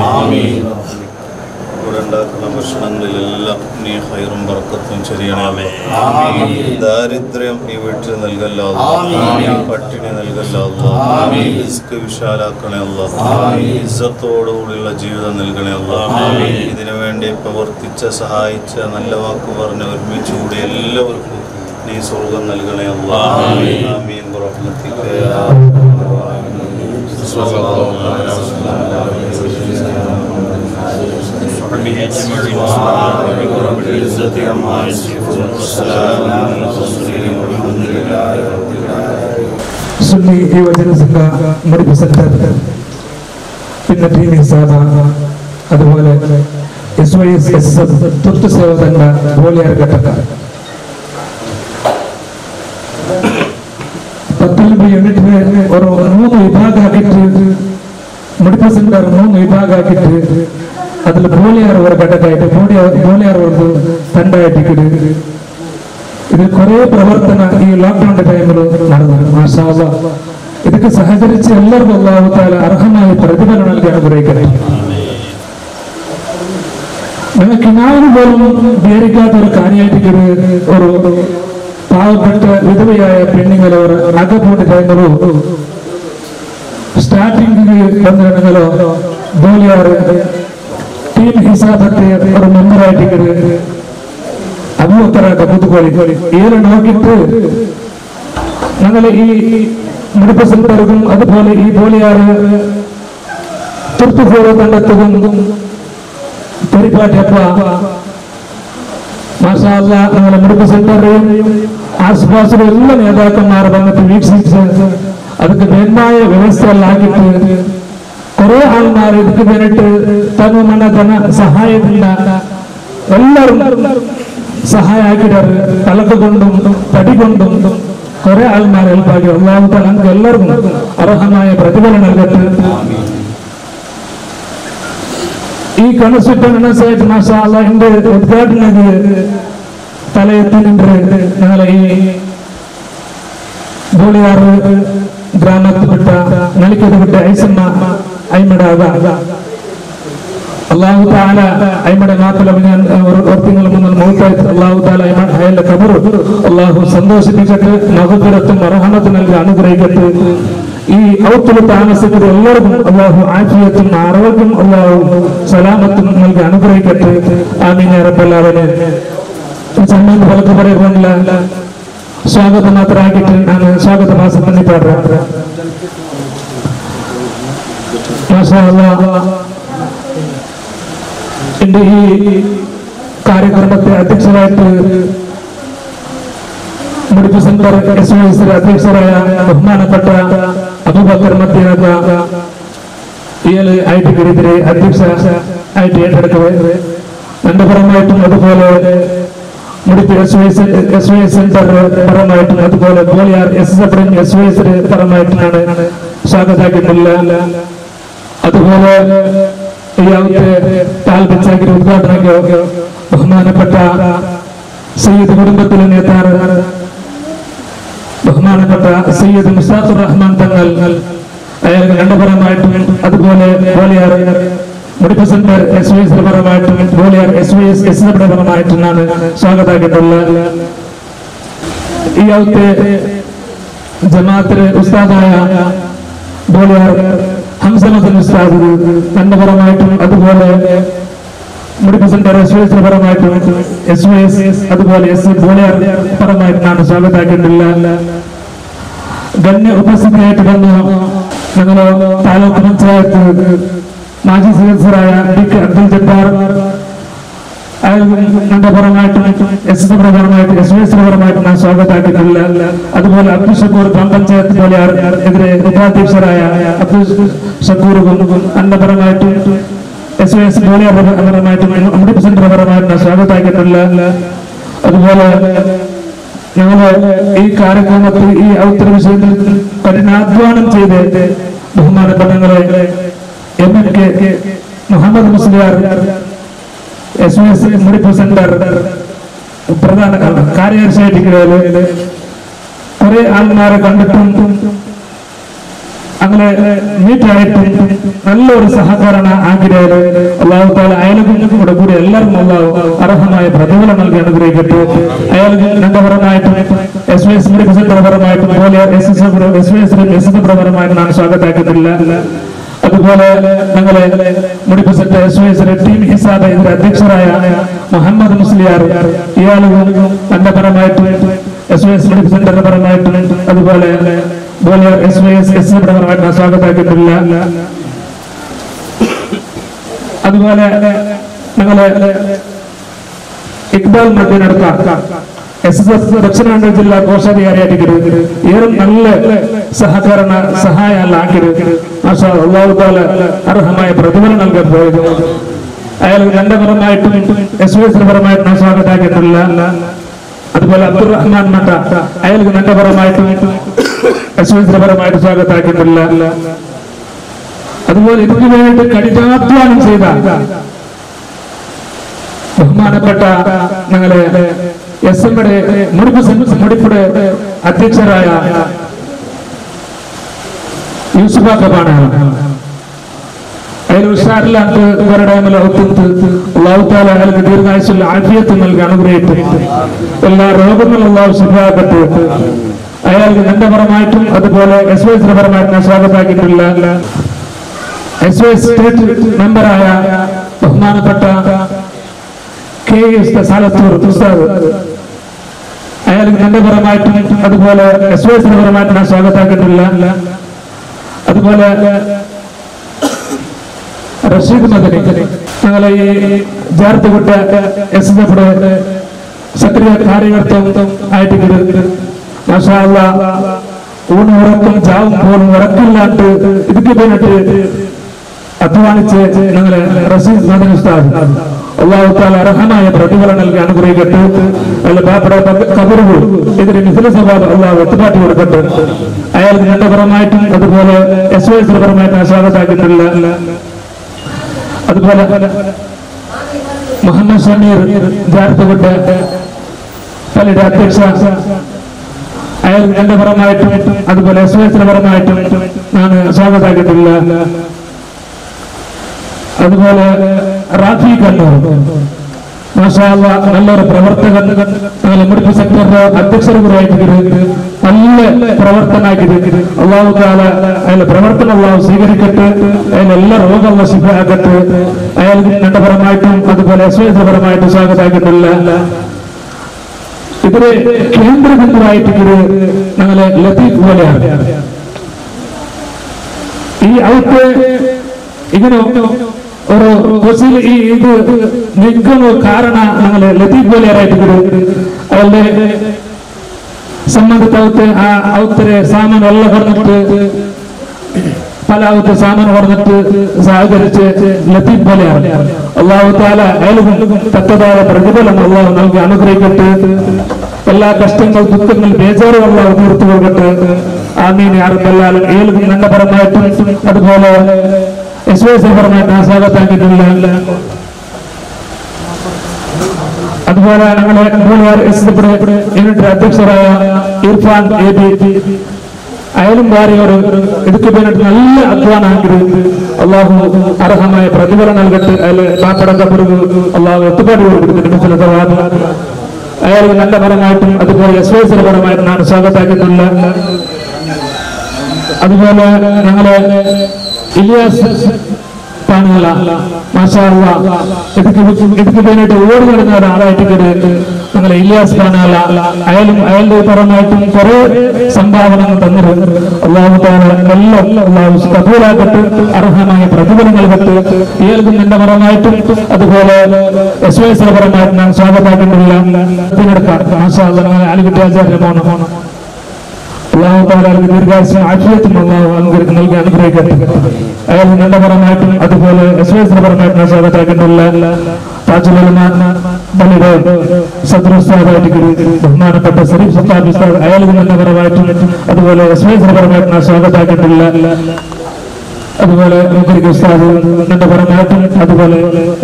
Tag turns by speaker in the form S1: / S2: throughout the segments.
S1: ആമീൻ. ഇവിടെ ഉണ്ടാക്കുന്ന ഭക്ഷണങ്ങളിലെല്ലാം നീ ഖൈറും ബർക്കത്തും ചൊരിയണമേ. ദാരിദ്ര്യം ഈ വീട്ടിൽ നൽകല്ല അല്ലാഹ്, പട്ടിണി നൽകല്ല അല്ലാഹ്, റിസ്ക് വിശാലാക്കണേ അല്ലാഹ്, ഇസ്സത്തോടുകൂടിയുള്ള ജീവിതം നൽകണേ അല്ലാഹ്. ഇതിനു വേണ്ടി പ്രവർത്തിച്ച സഹായിച്ച നല്ല വാക്ക് പറഞ്ഞ് ഒരുമിച്ച് കൂടി എല്ലാവർക്കും നീ സ്വർഗം നൽകണേ അല്ലാഹ്. ആമീൻ ബിറഹ്മതിക യാ അർഹമർ റഹീമീൻ. സ്വല്ലല്ലാഹു അലൈഹി വസല്ലം. سبحان ربك رب العزة عما يصفون والسلام على المرسلين والحمد لله رب العالمين.
S2: സുന്നി യുവജന സംഘ മെഡിക്കൽ സെന്റർ, പിന്നെ ടീം ഹിസാബ, അതുപോലെ SYS തുർത്ത് സേവകണ്ട ബോളിയാർ ഘട്ടക്കാർ 19 യൂണിറ്റിനെ ഒരു 3 വിഭാഗമാക്കിയിട്ട് മെഡിക്കൽ സെന്റർ 3 വിഭാഗമാക്കിയിട്ട് അതിൽ ബോളിയാർ ഒരു ഘട്ടക്കായിട്ട് ബോളിയാർ ഒരു തണ്ടായിട്ടിട്ട് ഇത് കുറെ പ്രവർത്തന ഈ ലോക്ക്ഡൌണിന്റെ ടൈമിൽ നടന്നു. മാഷാ അല്ലാഹ്, ഇതൊക്കെ സഹകരിച്ച് എല്ലാവർക്കും അല്ലാഹു തആല അർഹമായ പ്രതിഫലം നൽകി അനുഗ്രഹിക്കട്ടെ. ഞങ്ങൾക്ക് ഇനാവിന് പോലും വിചാരിക്കാത്ത ഒരു കാര്യമായിട്ട് ഒരു പാവപ്പെട്ട വിധവയായ പെണ്ണുങ്ങളോ അകപ്പോട്ട് ടൈമിലോ സ്റ്റാർട്ടിംഗ് വന്നിരുന്നെങ്കിലോ ബോളിയാർ ടീം ഹിസാബത്തെ ഒരു മെമ്പറായിട്ട് അബൂബക്കറാക്ക പുതുക്കോളി ഏറെ നോക്കിയിട്ട് ഞങ്ങൾ ഈ മെഡിക്കൽ സെന്ററും അതുപോലെ ഈ ബോളിയാറ് തുർത്ത് സേവ കണ്ടെത്തും പരിപാടിയപ്പ മാഷാ അല്ലാഹ് ഞങ്ങളുടെ മെഡിക്കൽ സെന്ററിലും ആസ്പാസിലും എല്ലാ നേതാക്കന്മാർ വന്നിട്ട് വീക്ഷിച്ച് അതൊക്കെ വേണ്ടായ വ്യവസ്ഥകളിലാക്കിയിട്ട് കുറെ ആൾമാർ ഇതിക്ക് വേണ്ടിട്ട് ധന സഹായത്തില്ല എല്ലാവരും സഹായിക്കിടാറ് തലക്ക് കൊണ്ടും തടി കൊണ്ടും കുറെ ആൾമാർ ഹെൽപ്പാക്കി. അല്ലാഹു തആല നമുക്ക് എല്ലാവർക്കും അർഹമായ പ്രതിഫലം നൽകട്ടെ. ഈ കണസിട്ട് മാഷാ അല്ലാഹ് എന്റെ ഉദ്ഘാടന തലയെത്തിനുണ്ട്. ഞങ്ങളെ ഈ ബോളിയാർ ഗ്രാമത്തിൽപ്പെട്ട നലിക്കത് ഐസമ്മ അയ്മടാക അല്ലാഹു തആല അയ്മടെ മാത്തലം ഞാൻ ഓർത്തിങ്ങൾ മുന്നിൽ മൗത്തായിട്ട് അല്ലാഹു തആല അയാളുടെ ഖബർ അല്ലാഹു സന്തോഷിപ്പിക്കട്ടെ, മഗ്ഫിറത്തും റഹ്മത്തും നൽകി അനുഗ്രഹിക്കട്ടെ. ഈ ഔത്തുൽ താമസിക്കുന്ന എല്ലാവർക്കും അല്ലാഹു ആഫിയത്തും ആരോഗ്യം അല്ലാഹു സലാമത്തും നൽകി അനുഗ്രഹിക്കട്ടെ. ആമീൻ യാ റബ്ബൽ ആലമീൻ. ചമ്മൻ ഫലക്ക് പറയുന്നില്ല, സ്വാഗതം മാത്രമാക്കിയിട്ട് ഞാൻ സ്വാഗത ഭാഷ തന്നെ പാടുക. മാഷാ അല്ലാഹ്, എന്റെ ഈ കാര്യക്രമത്തെ അധ്യക്ഷരായിട്ട് മെഡിക്കൽ സെന്റർ SYS അധ്യക്ഷരായ ബഹുമാനപ്പെട്ട അബൂബക്കർ മദീനക ഇയാള് ഐടിക്കെതിരെ അധ്യക്ഷ ആയിട്ട് ഏറ്റെടുക്കവേ എന്റെ പരമായിട്ടും അതുപോലെ മെഡിക്കൽ SYS സെന്റർ പരമായിട്ടും അതുപോലെ ബോളിയാർ SYS പരമായിട്ടാണ് സ്വാഗതാക്കിയിട്ടില്ല. അതുപോലെ താൽപര്യ ഉദ്ഘാടനം ബഹുമാനപ്പെട്ട സയ്യിദ് കുടുംബത്തിലെ നേതാവ് ബഹുമാനപ്പെട്ട സയ്യിദ് മുസ്താഖുർ റഹ്മാൻ തങ്ങൾ അയാൾ രണ്ടുപരമായിട്ടും അതുപോലെ ബോളിയാർ മെഡിക്കൽ സെന്റർ SYS പരമായിട്ടും ബോളിയാർ SYS പരമായിട്ടുമാണ് സ്വാഗതാക്കിയിട്ടുള്ളത്. ഈ ജമാഅത്തിലെ ഉസ്താദായ ബോളിയാർ ഹംസമദൻ ഉസ്താദ് രണ്ടുപരമായിട്ടും അതുപോലെ മെഡിക്കൽ സെന്റർ SYS പരമായിട്ടും SYS അതുപോലെ ബോളിയാർ പരമായിട്ടാണ് സ്വാഗതാക്കിയിട്ടുള്ളത്. ഗണ്യ ഉപസ്ഥിതിയായിട്ട് വന്ന ഞങ്ങളെ താലൂക്ക് പഞ്ചായത്ത് മാജി സദസ്യരായ DK അബ്ദുൽ ജബ്ബാർ പരമായിട്ടും പരമായിട്ട് SYS പരമായിട്ട് ഞാൻ സ്വാഗതാക്കിയിട്ടുള്ളത്. അതുപോലെ അബ്ദുൽ ഷക്കൂർ ഗ്രാമപഞ്ചായത്ത് ബോളിയാർ എതിരെ ഉപാധ്യക്ഷരായ അബ്ദുൽ ഷക്കൂറും പരമായിട്ടും SYS ബോളിയാർ പരമായിട്ടും മെഡിക്കൽ സെന്റർ പരമായിട്ട് സ്വാഗതാക്കിയിട്ടുള്ളത്. അതുപോലെ ഞങ്ങള് ഈ കാര്യക്രമത്തിൽ ഈ ഔത്തര വിഷയത്തിൽ കഠിനാധ്വാനം ചെയ്ത് ബഹുമാനപ്പെട്ട ഞങ്ങളെ MNK Muhammad Musliyar SYS medical centre പ്രധാന കാര്യദർശിയായിട്ട് കുറെ ആൾമാരെ കണ്ടിട്ടും അങ്ങനെ നീറ്റായിട്ടും നല്ലൊരു സഹകരണ ആഗ്രഹം അള്ളാഹു താല അയാൾക്കും കൂടെ കൂടി എല്ലാവർക്കും അള്ളാഹു അർഹമായ പ്രതിഫലം നൽകി അനുഗ്രഹിക്കട്ടെ. അയാൾക്ക് രംഗപരമായിട്ടും SYS മെഡിക്കൽ സെന്റർ പരമായിട്ടും പോലെ SYS പരമായിട്ട് ഞാൻ സ്വാഗതാക്കുന്നില്ല. അതുപോലെ ഞങ്ങളെ മെഡിക്കൽ സെന്റർ SYS ടീം ഹിസാബ് ഇതിന്റെ അധ്യക്ഷരായ മുഹമ്മദ് മുസ്ലിയാർ ഇയാളും രംഗപരമായിട്ടും SYS മെഡിക്കൽ സെന്ററിന്റെ പരമായിട്ടും അതുപോലെ SYS പരമായിട്ട് ഞാൻ സ്വാഗതാക്കുന്നില്ല. അതുപോലെ ഞങ്ങളെ ഇക്ബാൽ മധ്യനടുത്ത SSS ദക്ഷിണ കന്നഡ ജില്ലാ കോശാധികാരിയായിട്ട് ഏറെ നല്ല സഹകരണ സഹായം അള്ളാഹു താല അർഹമായ പ്രതിഫലം നൽകാൻ പോയത്. അയാൾ രണ്ടപരമായിട്ടും SYS പരമായിട്ട് ഞാൻ സ്വാഗതാക്കിയിട്ടില്ല. അതുപോലെ അബ്ദുറഹ്മാൻ മട്ട അയാൾക്ക് രണ്ടപരമായിട്ടും SYS പരമായിട്ട് സ്വാഗതാക്കിയിട്ടില്ല. അതുപോലെ ഇതിനു വേണ്ടി കഠിനാധ്വാനം ചെയ്ത ബഹുമാനപ്പെട്ട ഞങ്ങളെ SMയുടെ മുടിപ്പുടെ അധ്യക്ഷരായ യൂസുഫാണ്. അതിൽ ഉഷാറില്ലാത്ത ഒരിടമിൽ അള്ളാഹു താല അയാൾക്ക് ദീർഘായുസ്സുള്ള ആഫിയത്ത് നൽകി അനുഗ്രഹിക്കും. എല്ലാ രോഗങ്ങളും അള്ളാഹു ശുഭമാക്കട്ടെ. അയാൾക്ക് എന്റെ പരമായിട്ടും അതുപോലെ SYS പരമായിട്ട് ഞാൻ സ്വാഗതാക്കിയിട്ടില്ല. SYS സ്റ്റേറ്റ് മെമ്പറായ ബഹുമാനപ്പെട്ട KS സാലത്തൂർ ഉസ്താദ് അയാൾക്ക് എന്റെ പരമായിട്ടും അതുപോലെ SYS പരമായിട്ട് ഞാൻ സ്വാഗതാക്കിയിട്ടില്ല. അതുപോലെ റഷീദ് മദനി ഞങ്ങളെ ഈ ജാർത്തുകുട്ട SSFയുടെ സക്രിയ കാര്യകർത്തം ആയിട്ട് മാഷാ അല്ലാഹ് ഊണും ഉറക്കം ചാവും പോലും ഉറക്കില്ലാണ്ട് ഇതിക്ക് വേണ്ടിട്ട് അധ്വാനിച്ച് ഞങ്ങളെ റഷീദ് മദനി ഉസ്താദ് അള്ളാഹു താല അർഹമായ പ്രതിഫലം നൽകി അനുഗ്രഹിക്കട്ടെ. അല്ല ബാപ്പയുടെ കബറുകൾ ഇതിന് മിഥില സ്വഭാവം അള്ളാഹു ഒത്തുപാട്ടി കൊടുക്കട്ടെ. അയാൾക്ക് എന്റെ പരമായിട്ടും അതുപോലെ SYS പരമായിട്ട് ഞാൻ സ്വാഗതാക്കിയിട്ടില്ല. അതുപോലെ മുഹമ്മദ് ഷമീർ ജാർത്തുകുട്ട പള്ളിയുടെ അധ്യക്ഷ അയാൾ എന്റെ പരമായിട്ടും അതുപോലെ SYS പരമായിട്ടും ഞാൻ സ്വാഗതാക്കിയിട്ടില്ല. അതുപോലെ റാഫി കണ്ണൂർ മാഷാ അല്ലാഹ് നല്ലൊരു പ്രവർത്തകൻ മെഡിക്കൽ സെക്ടറിന്റെ അധ്യക്ഷരുമായിട്ട് നല്ല പ്രവർത്തനാക്കിയിട്ട് അള്ളാഹു താല അയാളുടെ പ്രവർത്തനം അള്ളാഹു സ്വീകരിക്കട്ടെ. അതിലെല്ലാ രോഗമുള്ള ശിഫയാക്കട്ടെ. അയാൾക്ക് എന്റെ പരമായിട്ടും അതുപോലെ SYS പരമായിട്ടും സ്വാഗതാക്കിയിട്ടില്ല. ഇതിന് കേന്ദ്രബിന്ദുവായിട്ട് ഞങ്ങളെ ലത്തീഫ് പോലെയാണ്. ഈ ഔട്ട് ഇങ്ങനെ ഒരു കൊച്ചിയിൽ ഈ ഇത് നിൽക്കുന്ന കാരണം ഞങ്ങള് ലത്തീഫ് പോലെയായിട്ട് അയാളുടെ സംബന്ധിച്ച് ആ ഔത്തരെ സാമാൻ എല്ലാം പറഞ്ഞിട്ട് പല ഔത്ത് സാമാൻ പറഞ്ഞിട്ട് സഹകരിച്ച് ലത്തീഫ് പോലെയാണ്. അള്ളാഹു താല അയാൾക്കും തക്കതായ പ്രതിഫലം അള്ളാഹു നൽകി അനുഗ്രഹിക്കട്ടെ. എല്ലാ കഷ്ടങ്ങൾ ദുഃഖങ്ങൾ ബേജാറും അള്ളാഹു തീർത്തു കൊടുക്കട്ടെ. ആമീൻ യാ റബ്ബൽ ആലമീൻ. അയാൾക്കും നല്ല പരമായിട്ടും അതുപോലെ SYS പരമായിട്ട് ഞാൻ സ്വാഗതാക്കിയിട്ടില്ല. അതുപോലെ ഞങ്ങളെ യൂണിറ്റ് അധ്യക്ഷരായ ഇർഫാൻ AB അയാളും ഭാര്യയോട് ഇതൊക്കെ വേണ്ടിട്ട് നല്ല അധ്വാനാക്കി അള്ളാഹു അർഹമായ പ്രതിഫലം നൽകട്ടെ. അതിൽ പാപ്പടക്കപ്പുറ അള്ളാഹു എത്തുപാടി കൊടുത്തിട്ടുണ്ട്. അയാൾക്ക് നല്ല പരമായിട്ടും അതുപോലെ SYS പരമായിട്ടും ഞാൻ സ്വാഗതാക്കിയിട്ടില്ല. അതുപോലെ ഞങ്ങളെ ഇലിയാസ് പാനല മാഷാ അല്ലാഹ് ഇതിക്ക് വേണ്ടിയിട്ട് ഓടി നടന്ന ഒരാളായിട്ട് ഞങ്ങളെ ഇലിയാസ് പാനല അയാളുടെ പരമായിട്ടും കുറെ സംഭാവനകൾ തന്നിരുന്നു. അള്ളാഹു താല എല്ലാം അള്ളാഹു കബൂലാക്കട്ടെ. അർഹമായ പ്രതിഫലം നൽകട്ടെ. ഇയാൾക്കും എന്റെ പരമായിട്ടും അതുപോലെ SYS പരമായിട്ട് ഞാൻ സ്വാഗതാക്കിയിട്ടില്ല. പിന്നെടുക്കാം മാഷാ അല്ലാഹ് അലികുട്ടിയാചാര്യ മോന അള്ളാഹു താല ദീർഘായുസ്സും ആഫിയത്തും അള്ളാഹു നൽകി അനുഗ്രഹിക്കട്ടെ. അയാൾ നല്ല പരമായിട്ടും അതുപോലെ SYS പരമായിട്ട് ഞാൻ സ്വാഗതാക്കിയിട്ടില്ല. താജുൽ ഉലമ പള്ളിയുടെ സദ്ർ ഉസ്താദായിട്ട് ബഹുമാനപ്പെട്ട സരീഫ് സത്താബ് ഉസ്താദ് അയാൾക്ക് നല്ല പരമായിട്ടും അതുപോലെ SYS പരമായിട്ട് ഞാൻ സ്വാഗതാക്കിയിട്ടില്ല. അതുപോലെ ഉസ്താദ് നല്ല പരമായിട്ടും അതുപോലെ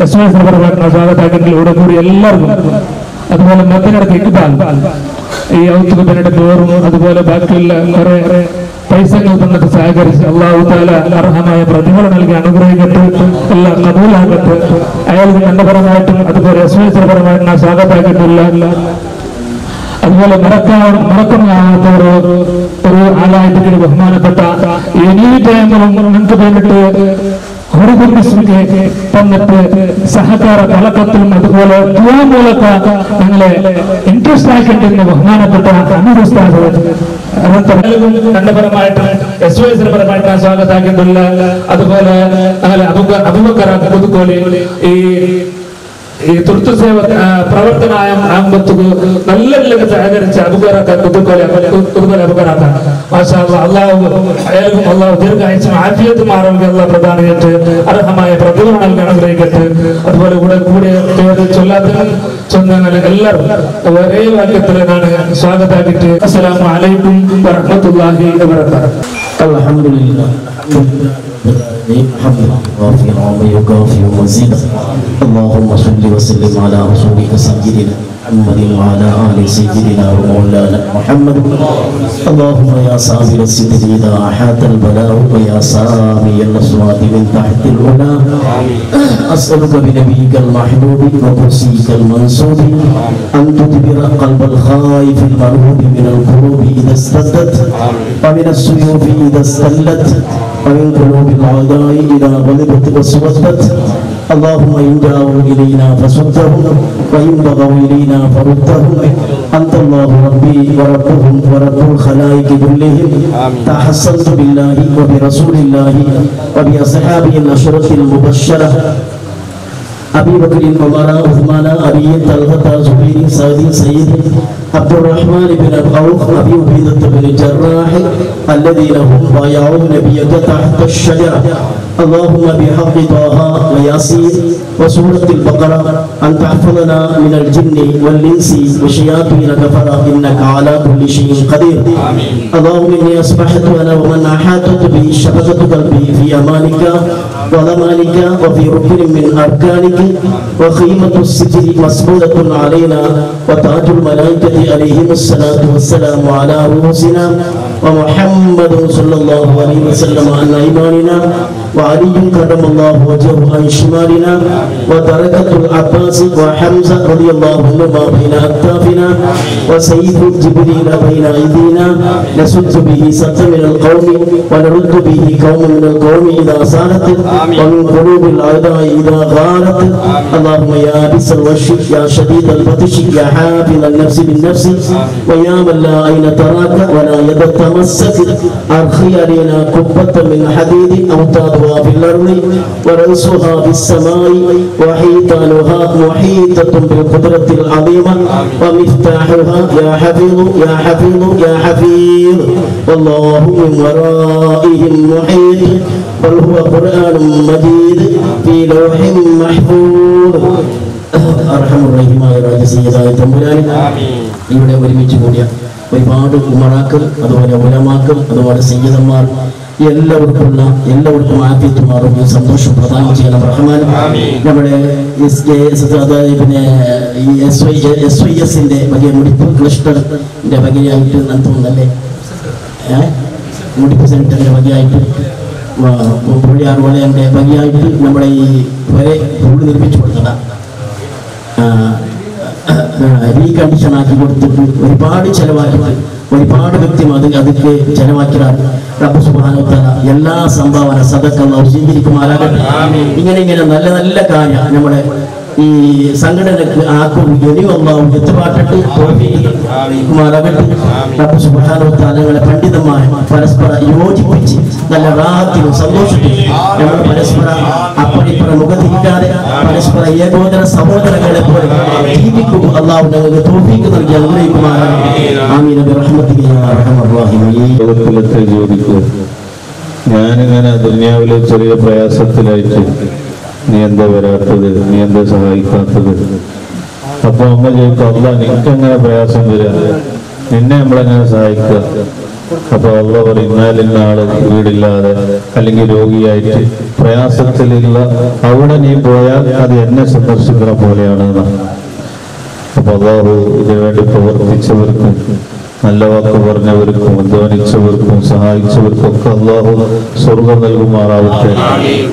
S2: SYS പരമായിട്ട് ഞാൻ സ്വാഗതാക്കിയിട്ടില്ല. ഇവിടെ കൂടി എല്ലാവർക്കും അതുപോലെ മദ്യനടക്ക് ഇക്ബാൽ ഈ ഔത്തുക പേരുടെ പേറും അതുപോലെ ബാക്കിയുള്ള കുറെ പൈസകൾ തന്നിട്ട് സഹകരിച്ച് അല്ലാഹു തആല അർഹമായ പ്രതിഫലം നൽകി അനുഗ്രഹിക്കട്ടെ, എല്ലാം കബൂലാകട്ടെ. അയാൾക്ക് നന്ദപരമായിട്ടും അതുപോലെ സ്വാതന്ത്ര്യപരമായിട്ടും സ്വാഗതമാക്കിയിട്ടില്ല. അതുപോലെ മറക്കാനാവാത്ത ഒരു ആളായിട്ട് ബഹുമാനപ്പെട്ട എനി ടൈമിലും നിങ്ങൾക്ക് വേണ്ടിയിട്ട് തന്നിട്ട് സഹകാര പലക്കത്തിലും അതുപോലെ ദുആ മൂലക ഞങ്ങളെ ഇൻട്രസ്റ്റ് ആക്കിയിട്ടുണ്ട് ബഹുമാനപ്പെട്ട അമീർ ഉസ്താദ് കണ്ടപരമായിട്ട് പരമായിട്ട് സ്വാഗതമാക്കിയിട്ടില്ല. അതുപോലെ അബൂബക്കർ പുതുക്കോളി ഈ തുർത്ത് സേവ പ്രവർത്തനായ ആകുമ്പത്തുക നല്ല സഹകരിച്ച് അബൂബക്കർ പുതുക്കോളി അബൂബക്കറാക്ക മാഷാ അല്ലാഹ്. അള്ളാഹു ദീർഘായുസ്സും ആഫിയത്തും ആരോഗ്യം അല്ലാഹ് പ്രദാനം ചെയ്യട്ടെ, അർഹമായ പ്രതിഫലം നൽകി അനുഗ്രഹിക്കട്ടെ. അതുപോലെ കൂടെ ചൊല്ലാത്തതിനും ചൊന്നങ്ങനെ എല്ലാവരും ഒരേ വാക്യത്തിലാണ് സ്വാഗതമാക്കിയിട്ട് അസ്സലാമു അലൈക്കും വറഹ്മത്തുള്ളാഹി വബറകാതുഹു.
S3: അൽഹംദുലില്ലാഹ് ويكافئ مزيدا. اللهم صل وسلم على رسولك سيدنا محمد وعلى آل سيدنا ومولانا محمد. اللهم يا صابر الستر إذا أحاط البلاء ويا سامي الأصوات من تحت العلا، أسألك بنبيك المحبوب وكرسيك المنصوب أن تدبر قلب الخائف المرهوب من الكروب إذا استدت، ومن السيوف إذا استلت، ومن قلوب الأعداء إذا غلبت وسودت. اللهم إن جاءوا إلينا فصدهم وإن بغوا إلينا فردهم. أنت الله ربي وربهم ورب الخلائق كلهم. تحصنت بالله وبرسول الله وبأصحابه الأشرة المبشرة أبي بكر عمر عثمان علي طلحة زبير سعد سيد عبد الرحمن بن عوف أبي عبيدة بن الجراح الذين هم بايعوا نبيك تحت الشجرة. اللهم بحق طه وياسين وسورة البقرة أن تحفظنا من الجن والإنس وشياطين كفرة إنك على كل شيء قدير. اللهم إني أصبحت أنا ومن أحاطت به شفقة قلبي في أمانك وضمانك وفي ركن من أركانك، وخيمة الستر مسبولة علينا وتاج الملائكة عليهم الصلاة والسلام على رؤوسنا، ومحمد صلى الله عليه وسلم عن أيماننا، وعلي كرم الله وجهه عن شمالنا، وتركة العباس وحمزة رضي الله عنهما بين أكتافنا، وسيف جبريل بين أيدينا، نسد به سد من القوم ونرد به قوم من القوم إذا صارت، ومن قلوب الأعداء إذا غارت. اللهم يا بس الوش يا شديد البطش يا حافظ النفس بالنفس، ويا من لا عين تراك ولا يد تمسك، أرخي علينا كبة من حديد أوتادها في الأرض ورأسها في السماء، وحيطانها محيطة بالقدرة العظيمة، ومفتاحها يا حفيظ يا حفيظ يا حفيظ. والله من ورائهم محيط، بل هو قرآن مجيد في لوح محفوظ. أرحم الراحمين راജ സയ്യിദായ തമ്പുരാനെ, ഇവിടെ ഒരുമിച്ച് കൂടിയ ഒരുപാട് ഉമറാക്കൾ അതുപോലെ ഉലമാക്കൾ അതുപോലെ സയ്യിദന്മാർ എല്ലാവർക്കും ആഫിയത്തും ആരോഗ്യം സന്തോഷം പ്രദാനം ചെയ്യണം റഹ്മാൻ. നമ്മുടെ പിന്നെ SYS വലിയ മുടിപ്പ് ക്ലസ്റ്ററിന്റെ വകയായിട്ട് തോന്നുന്നല്ലേ, മുടിപ്പ് സെന്ററിന്റെ വകയായിട്ട് പുള്ളിയാർ വലയന്റെ വകയായിട്ട് നമ്മുടെ ഈ വരെ റോഡ് നിർമ്മിച്ചു കൊടുത്തതാണ്, റീകണ്ടീഷൻ ആക്കി കൊടുത്തിട്ട് ഒരുപാട് ചെലവാക്കിയിട്ട് ഒരുപാട് വ്യക്തിയും അതൊക്കെ ചെലവാക്കിയാണ്. റബ്ബ് സുബ്ഹാനഹു വ തആല എല്ലാ സംഭാവന സദഖ അല്ലാഹു സ്വീകരിക്കുമാറാകട്ടെ. ഇങ്ങനെ നല്ല നല്ല കാര്യം നമ്മുടെ ഈ സംഘടനക്ക് ആക്കും ഇനിയും അല്ലാഹു എത്തുപാട്ടിട്ട് തോഫീക്കുമാറാകട്ടെ. റബ്ബ് സുബ്ഹാനഹു വ തആല ഞങ്ങളെ പണ്ഡിതന്മാരെ പരസ്പരം യോജിപ്പിച്ച് നല്ല റാഹത്തിലും സന്തോഷത്തിലും നമ്മൾ പരസ്പരം അപ്പടിപ്പുറം മുഖത്തിരിക്കാതെ പരസ്പര ഏകോദര സഹോദരങ്ങളെ പോലെ ജീവിക്കും അല്ലാഹു ഞങ്ങൾക്ക് തോഫീക്ക് നൽകി അനുഗ്രഹിക്കുമാറാകട്ടെ. ആമീൻ ബിറഹ്മതിക യാ അർഹമർ റഹീമീൻ.
S1: ഞാനിങ്ങനെ ദുനിയാവിലെ ചെറിയ പ്രയാസത്തിലായിട്ട് നീ എന്താ വരാത്തത്, നീ എന്താ സഹായിക്കാത്തത്? അപ്പൊ അമ്മ ചോദിക്കും, അല്ല നിനക്കെങ്ങനെ പ്രയാസം വരിക, നിന്നെ നമ്മളെങ്ങനെ സഹായിക്കുക? അപ്പൊ അള്ള പറയും, ഇന്നാലിന്ന ആള് വീടില്ലാതെ അല്ലെങ്കിൽ രോഗിയായിട്ട് പ്രയാസത്തിലുള്ള അവിടെ നീ പോയാൽ അത് എന്നെ സന്ദർശിക്കുന്ന പോലെയാണ്. അപ്പൊ അള്ളാഹു ഇതിനുവേണ്ടി പ്രവർത്തിച്ചവർക്ക് നല്ല വാക്ക് പറഞ്ഞവർക്കും അധ്വാനിച്ചവർക്കും സഹായിച്ചവർക്കൊക്കെ അല്ലാഹു സ്വർഗ്ഗം നൽകുമാറാവട്ടെ.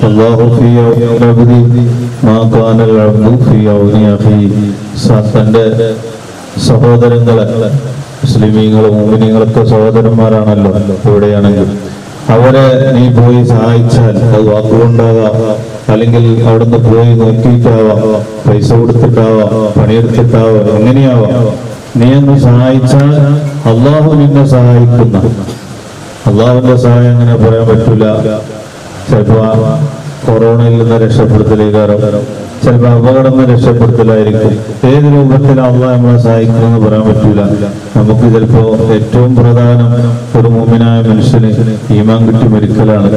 S1: അല്ലാഹു ഫീ ഔനി മാ കാനൽ അബ്ദു ഫീ ഔനി അഖീ. തന്റെ സഹോദരങ്ങളെ, മുസ്ലിമീങ്ങളും മുഅ്മിനീങ്ങളൊക്കെ സഹോദരന്മാരാണല്ലോ എവിടെയാണെങ്കിൽ, അവരെ നീ പോയി സഹായിച്ചാൽ അത് വാക്കുകൊണ്ടാകാം, അല്ലെങ്കിൽ അവിടുന്ന് പോയി നോക്കിയിട്ടാവാം, പൈസ കൊടുത്തിട്ടാവാം, പണിയെടുത്തിട്ടാവാം, എങ്ങനെയാവാം. നീ ഒന്ന് സഹായിച്ചാൽ അള്ളാഹു നിന്നെ സഹായിക്കുന്ന. അള്ളാഹുവിന്റെ സഹായം അങ്ങനെ പറയാൻ പറ്റൂല. ചിലപ്പോ കൊറോണയിൽ നിന്ന് രക്ഷപ്പെടുത്തലേക്കാരം, ചിലപ്പോൾ അപകടം നിന്ന് രക്ഷപ്പെടുത്തലായിരിക്കും. ഏത് രൂപത്തിൽ അള്ളാഹ് നമ്മളെ സഹായിക്കുമെന്ന് പറയാൻ പറ്റൂല. നമുക്ക് ചിലപ്പോ ഏറ്റവും പ്രധാനം ഒരു മുഅ്മിനായ മനുഷ്യന് ഈമാൻ കിട്ടി മരിക്കലാണ്.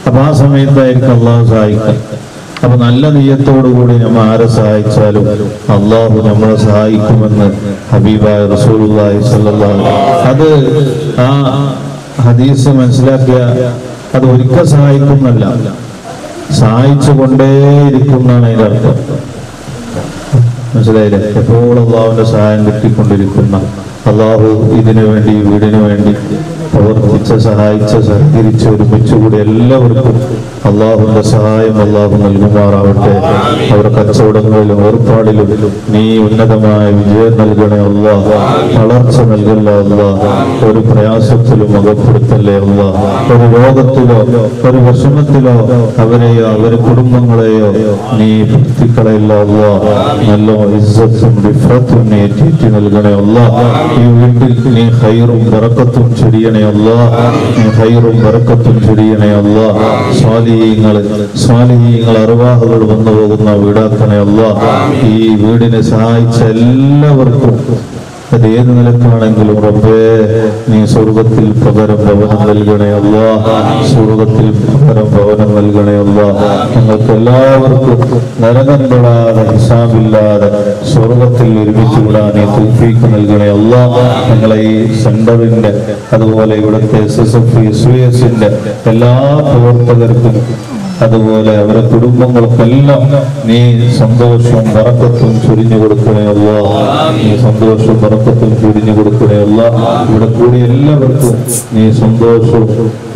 S1: അപ്പൊ ആ സമയത്തായിരിക്കും അള്ളാഹു സഹായിക്കുക. അപ്പൊ നല്ല നിയ്യത്തോടുകൂടി നമ്മൾ ആരെ സഹായിച്ചാലും അള്ളാഹു നമ്മളെ സഹായിക്കുമെന്ന് ഹബീബായ റസൂലുള്ളാഹി സ്വല്ലല്ലാഹു അലൈഹി വസല്ലം. അത് ആ ഹദീസ് മനസ്സിലാക്കിയ അത് ഒരിക്കൽ സഹായിക്കുന്നല്ല, സഹായിച്ചു കൊണ്ടേയിരിക്കുന്നതാണ് അതിന്റെ അർത്ഥം. മനസ്സിലായില്ലേ? എപ്പോഴും അള്ളാഹുവിന്റെ സഹായം കിട്ടിക്കൊണ്ടിരിക്കുന്ന, അള്ളാഹു ഇതിനു വേണ്ടി, വീടിനു വേണ്ടി പ്രവർത്തിച്ച, സഹായിച്ച, സഹകരിച്ച, ഒരുമിച്ചുകൂടി എല്ലാവർക്കും അള്ളാഹുവിന്റെ സഹായം അള്ളാഹു നൽകുമാറാവട്ടെ. അവരുടെ കച്ചവടങ്ങളിലും ഏർപ്പാടിലും നീ ഉന്നതമായ വിജയം നൽകണേ അള്ളാഹ്. വളർച്ച നൽകല്ല അള്ളാഹ്. ഒരു പ്രയാസത്തിലും അകപ്പെടുത്തല്ലേ അള്ളാഹ്. ഒരു രോഗത്തിലോ ഒരു വിഷമത്തിലോ അവരെയോ അവരുടെ കുടുംബങ്ങളെയോ നീ ഭക്തിക്കളയില്ല അള്ളാഹ്. നല്ല ഇസ്സത്തും റിഫത്തും നീ ഏറ്റി നൽകണേ അള്ളാഹ്. ഈ വീട്ടിൽ നീ ഖൈറും ബറക്കത്തും ചൊരിയണേ അള്ളാഹ്. നീ ഖൈറും ബറക്കത്തും ചൊരിയണേ അള്ളാഹ്. സ്വാലിഹീങ്ങൾ അർവാഹുകൾ വന്നു പോകുന്ന വീടാക്കണേ അള്ളാഹ്. ഈ വീടിനെ സഹായിച്ച എല്ലാവർക്കും അത് ഏത് നിലക്കാണെങ്കിലും റബ്ബേ നീ സ്വർഗത്തിൽ പകരം ഭവനം നൽകണേ അല്ലാഹ്. സ്വർഗത്തിൽ പകരം ഭവനം നൽകണേ അല്ലാഹ്. ഞങ്ങൾക്ക് എല്ലാവർക്കും നരകം തൊടാതെ ഹിസാബില്ലാതെ സ്വർഗത്തിൽ ഒരുമിച്ച് വിടാൻ നീ തൗഫീഖ് നൽകണേ അല്ലാഹ്. ഞങ്ങളെ ഈ സെന്ററിന്റെ അതുപോലെ ഇവിടുത്തെ SSF SVSന്റെ എല്ലാ പ്രവർത്തകർക്കും അതുപോലെ അവരുടെ കുടുംബങ്ങൾക്കെല്ലാം നീ സന്തോഷവും ബറക്കത്തും ചൊരിഞ്ഞു കൊടുക്കണേ അല്ലാഹ്. നീ സന്തോഷവും ബറക്കത്തും ചൊരിഞ്ഞു കൊടുക്കണേ അല്ലാഹ്. ഇവിടെ കൂടി എല്ലാവർക്കും നീ സന്തോഷവും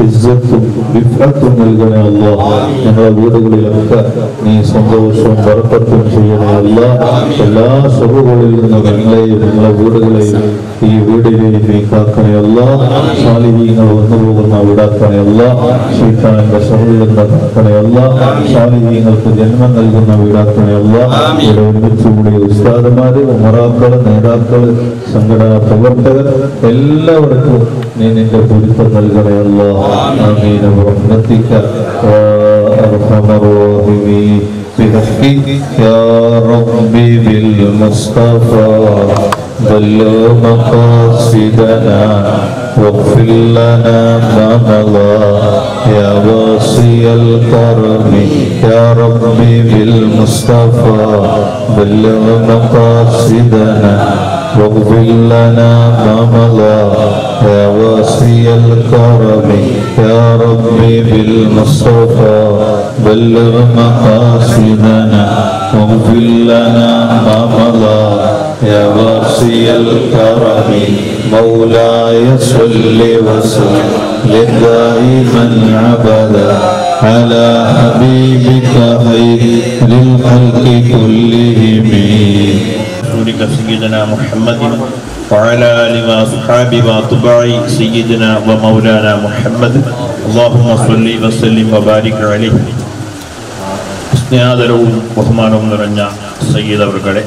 S1: ഇസ്സത്തും റിഫത്തും നൽകണേ അല്ലാഹ്. ഞങ്ങളുടെ വീടുകളിലൊക്കെ നീ സന്തോഷവും ബറക്കത്തും ചെയ്യണേ അല്ലാഹ്. എല്ലാ ശുഭകളിൽ നിന്ന് ഞങ്ങളെയും ഞങ്ങളുടെ വീടുകളെയും ഈ വീടിനെയും നീ കാക്കണേ അല്ലാഹ്. സ്വാലിഹീങ്ങൾ വന്നു പോകുന്ന വീടാക്കണേ അല്ലാഹ്. ശൈത്താനിന്റെ ശർറിൽ നിന്ന് കാക്കണേ അല്ലാഹ്. സ്വാലിഹീങ്ങൾക്ക് ജന്മം നൽകുന്ന വീടാക്കണേ അല്ലാഹ്. ഇവിടെ ഒരുമിച്ചുകൂടി ഉസ്താദുമാര്, ഉമറാക്കള്, നേതാക്കള്, സംഘടനാ പ്രവർത്തകർ എല്ലാവർക്കും നീ നിന്റെ പൊരുത്തം നൽകണേ അല്ലാഹ്. ആമീൻ ബിറഹ്മതിക യാ അർഹമർ റഹീമീൻ. بحقك يا ربي بالمصطفى بلغ مقاصدنا واغفر لنا ما مضى يا واسع الكرم يا ربي بالمصطفى بلغ مقاصدنا واغفر لنا ما مضى يا واسع الكرم يا ربي بالمصطفى بلغ مقاصدنا واغفر لنا ما مضى يا واسع الكرم مولاي صل وسلم دائما ابدا على حبيبك خير للخلق كلهم رسولك سيدنا محمد وعلى آله وأصحابه وأتباعه سيدنا ومولانا محمد اللهم صل وسلم وبارك عليه. സ്നേഹാദരവും ബഹുമാനവും നിറഞ്ഞ സയ്യിദ് അവർകളെ,